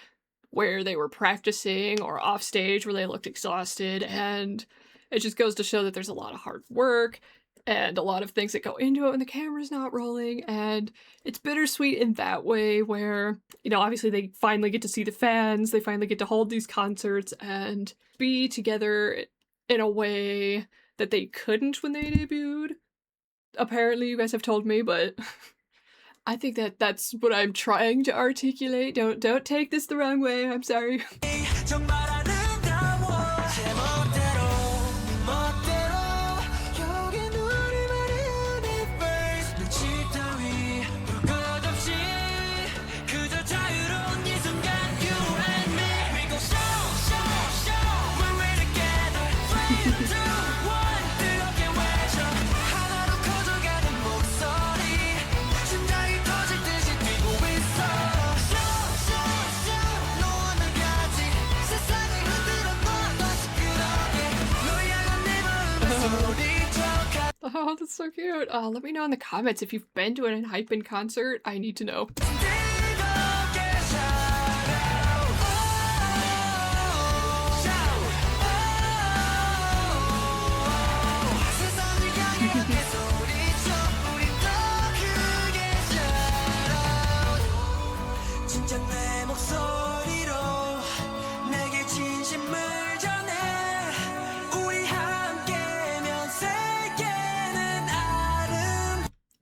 where they were practicing or off stage where they looked exhausted, and it just goes to show that there's a lot of hard work and a lot of things that go into it when the camera's not rolling, and it's bittersweet in that way where, you know, obviously they finally get to see the fans, they finally get to hold these concerts and be together in a way that they couldn't when they debuted. Apparently, you guys have told me, but I think that that's what I'm trying to articulate. Don't take this the wrong way, I'm sorry. Oh, that's so cute. Let me know in the comments if you've been to an Enhypen concert. I need to know.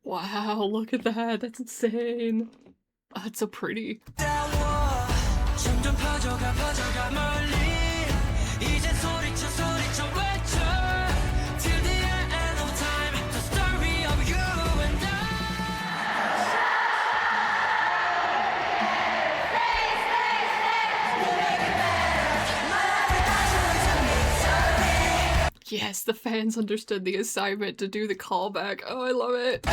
Wow, look at that. That's insane. Oh, it's so pretty. Yes, the fans understood the assignment to do the callback. Oh, I love it.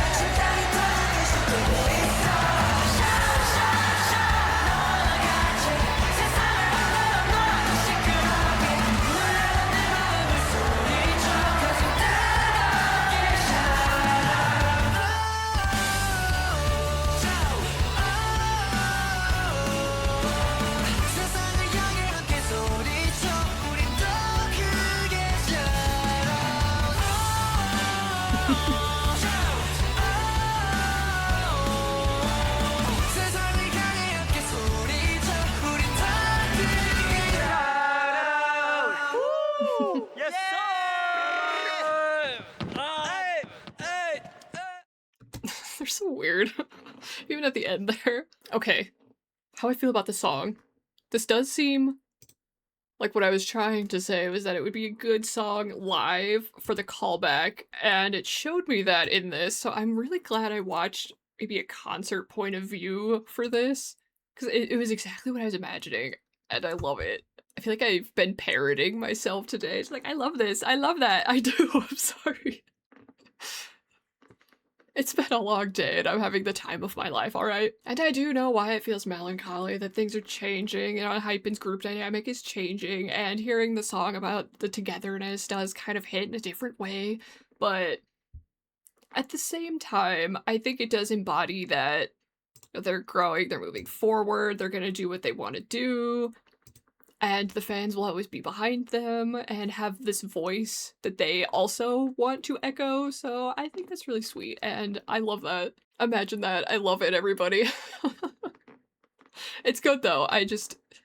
They're so weird. Even at the end there. Okay. How I feel about the song. This does seem Like, what I was trying to say was that it would be a good song live for the callback, and it showed me that in this, so I'm really glad I watched maybe a concert point of view for this, because it was exactly what I was imagining, and I love it. I feel like I've been parroting myself today. It's like, I love this, I love that, I do, I'm sorry. It's been a long day and I'm having the time of my life, alright? And I do know why it feels melancholy, that things are changing, you know, Enhypen's group dynamic is changing, and hearing the song about the togetherness does kind of hit in a different way, but at the same time, I think it does embody that they're growing, they're moving forward, they're gonna do what they want to do, and the fans will always be behind them and have this voice that they also want to echo, so I think that's really sweet, and I love that. Imagine that. I love it, everybody. It's good, though. I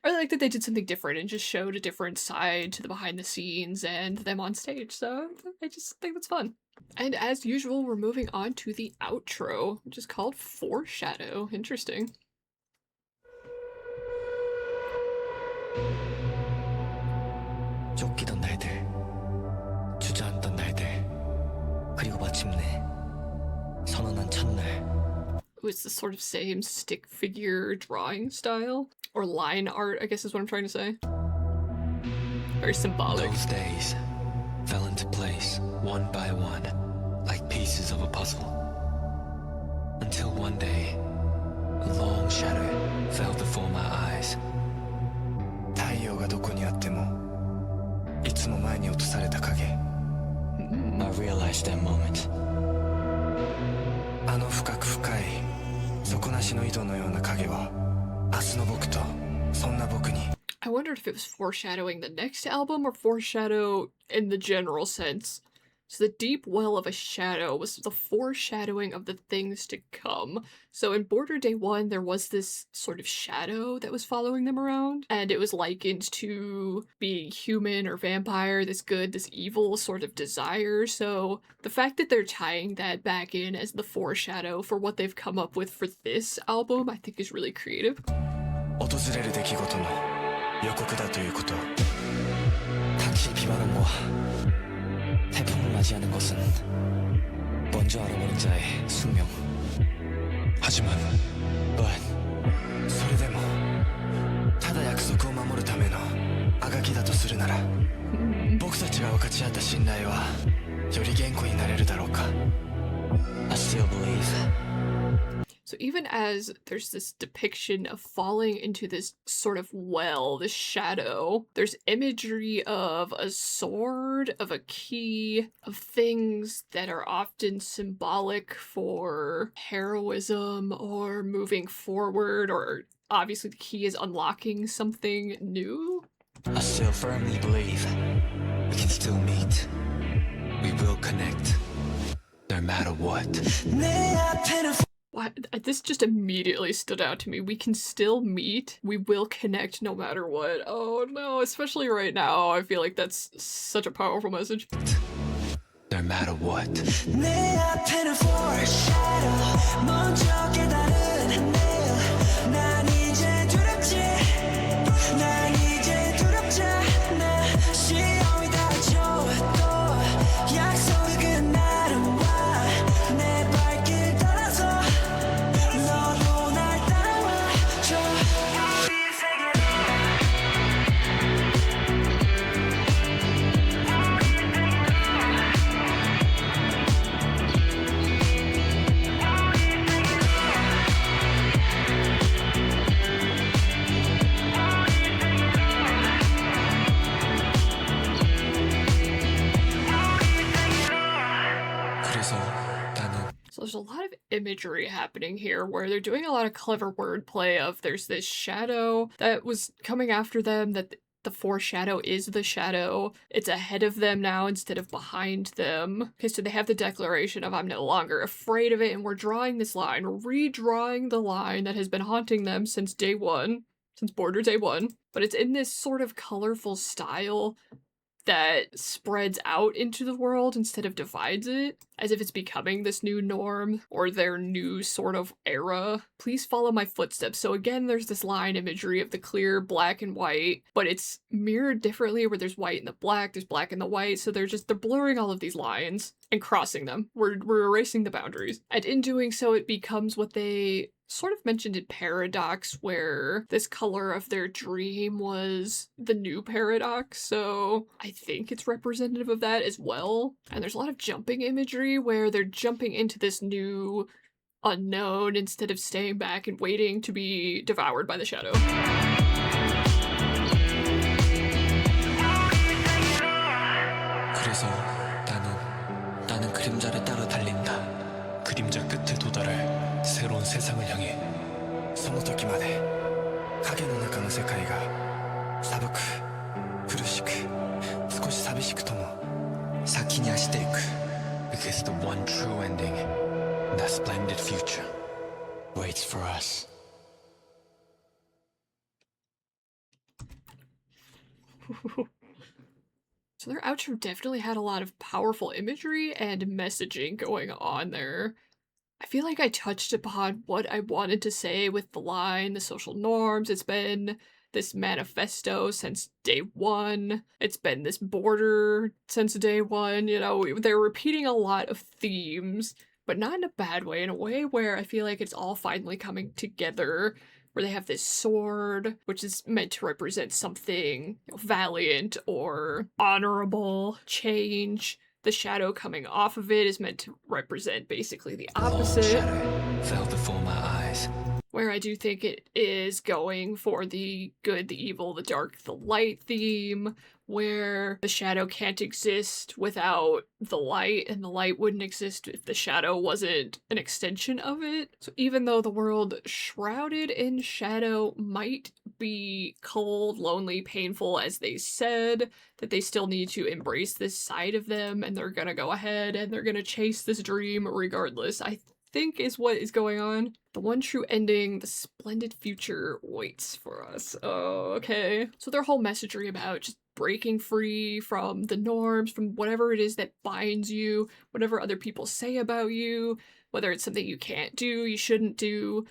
really like that they did something different and just showed a different side to the behind the scenes and them on stage, so I just think that's fun. And as usual, we're moving on to the outro, which is called Foreshadow. Interesting. 쫓기던 날들, 주저앉던 날들, 그리고 마침내 선언한 첫날. Ooh, it's the sort of same stick figure drawing style, or line art, I guess is what I'm trying to say. Very symbolic. Those days fell into place one by one, like pieces of a puzzle. Until one day, a long shadow fell before my eyes. 太陽がどこにあってもいつも前に落とされた影。I realized that moment. あの深く深い底なしの井戸のような影は明日の僕とそんな僕に。I wondered if it was foreshadowing the next album or foreshadow in the general sense. So the deep well of a shadow was the foreshadowing of the things to come. So in Border Day 1, there was this sort of shadow that was following them around, and it was likened to being human or vampire, this good, this evil sort of desire. So the fact that they're tying that back in as the foreshadow for what they've come up with for this album, I think is really creative. 訪れる出来事の予告だということ。당시 비바람과 태풍을 맞이하는 것은 먼저 알아보는 자의 숙명. 하지만, but それでもただ約束を守るためのあがきだとするなら、僕たちが分かち合った信頼はより堅固になれるだろうか。I still believe. So even as there's this depiction of falling into this sort of well, this shadow, there's imagery of a sword, of a key, of things that are often symbolic for heroism or moving forward, or obviously the key is unlocking something new. I still firmly believe we can still meet. We will connect, no matter what. What? This just immediately stood out to me. We can still meet. We will connect no matter what. Oh no, especially right now. I feel like that's such a powerful message. No matter what. So there's a lot of imagery happening here where they're doing a lot of clever wordplay of there's this shadow that was coming after them, that the foreshadow is the shadow. It's ahead of them now instead of behind them. Okay, so they have the declaration of I'm no longer afraid of it, and we're drawing this line, redrawing the line that has been haunting them since day one, since Border Day 1. But it's in this sort of colorful style that spreads out into the world instead of divides it, as if it's becoming this new norm or their new sort of era. Please follow my footsteps. So again, there's this line imagery of the clear black and white, but it's mirrored differently where there's white and the black, there's black and the white, so they're blurring all of these lines and crossing them. We're erasing the boundaries. And in doing so, it becomes what they sort of mentioned in Paradox, where this color of their dream was the new paradox, so I think it's representative of that as well. And there's a lot of jumping imagery where they're jumping into this new unknown instead of staying back and waiting to be devoured by the shadow. 그래서 나는 그림자를 따라 달린다. 그림자 끝에 도달할 새로운 세상을 향해. その時まで影の中の世界が寒く苦しく少し寂しくとも先に走っていく。Because the one true ending, that splendid future, waits for us. So their outro definitely had a lot of powerful imagery and messaging going on there. I feel like I touched upon what I wanted to say with the line, the social norms. It's been this manifesto since day one. It's been this border since day one. You know, they're repeating a lot of themes, but not in a bad way, in a way where I feel like it's all finally coming together, where they have this sword, which is meant to represent something valiant or honorable. Change. The shadow coming off of it is meant to represent basically the opposite. Shadow fell before my eyes. Where I do think it is going for the good, the evil, the dark, the light theme, where the shadow can't exist without the light, and the light wouldn't exist if the shadow wasn't an extension of it. So even though the world shrouded in shadow might be cold, lonely, painful, as they said, that they still need to embrace this side of them, and they're gonna go ahead and they're gonna chase this dream regardless, I think is what is going on. The one true ending, the splendid future waits for us. Oh, okay. So their whole messagery about just breaking free from the norms, from whatever it is that binds you, whatever other people say about you, whether it's something you can't do, you shouldn't do,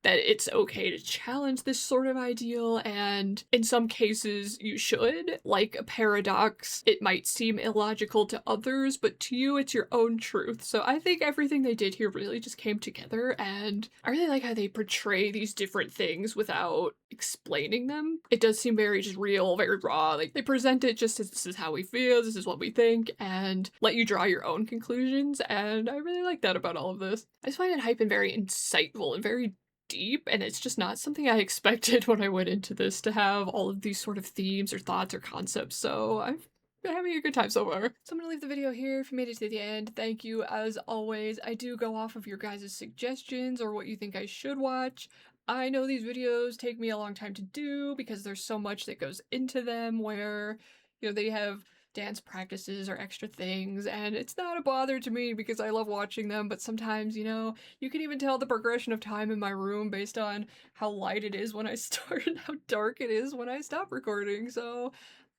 that it's okay to challenge this sort of ideal, and in some cases you should. Like a paradox, it might seem illogical to others, but to you it's your own truth. So I think everything they did here really just came together, and I really like how they portray these different things without explaining them. It does seem very just real, very raw. Like, they present it just as this is how we feel, this is what we think, and let you draw your own conclusions, and I really like that about all of this. I just find Enhypen very insightful and very deep, and it's just not something I expected when I went into this, to have all of these sort of themes or thoughts or concepts, so I've been having a good time so far. So I'm gonna leave the video here. If you made it to the end, thank you as always. I do go off of your guys' suggestions or what you think I should watch. I know these videos take me a long time to do because there's so much that goes into them, where, you know, they have dance practices or extra things, and it's not a bother to me because I love watching them, but sometimes, you know, you can even tell the progression of time in my room based on how light it is when I start and how dark it is when I stop recording, so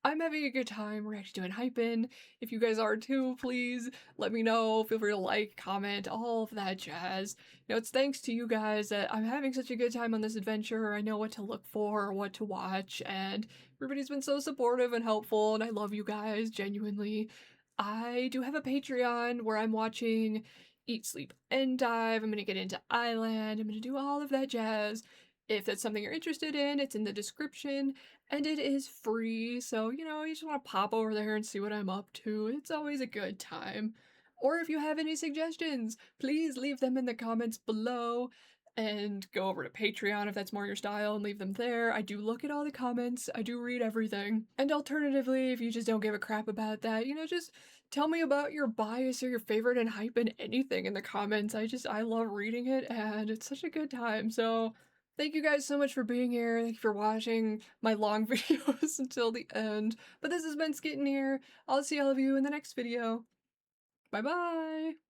I'm having a good time reacting to Enhypen. If you guys are too, please let me know. Feel free to like, comment, all of that jazz. You know, it's thanks to you guys that I'm having such a good time on this adventure. I know what to look for, what to watch, and everybody's been so supportive and helpful, and I love you guys, genuinely. I do have a Patreon where I'm watching Eat, Sleep, and Dive. I'm gonna get into Island. I'm gonna do all of that jazz. If that's something you're interested in, it's in the description, and it is free, so, you know, you just want to pop over there and see what I'm up to. It's always a good time. Or if you have any suggestions, please leave them in the comments below, and go over to Patreon if that's more your style and leave them there. I do look at all the comments, I do read everything. And alternatively, if you just don't give a crap about that, you know, just tell me about your bias or your favorite Enhypen anything in the comments. I love reading it, and it's such a good time, so thank you guys so much for being here. Thank you for watching my long videos until the end. But this has been Skitten here. I'll see all of you in the next video. Bye bye!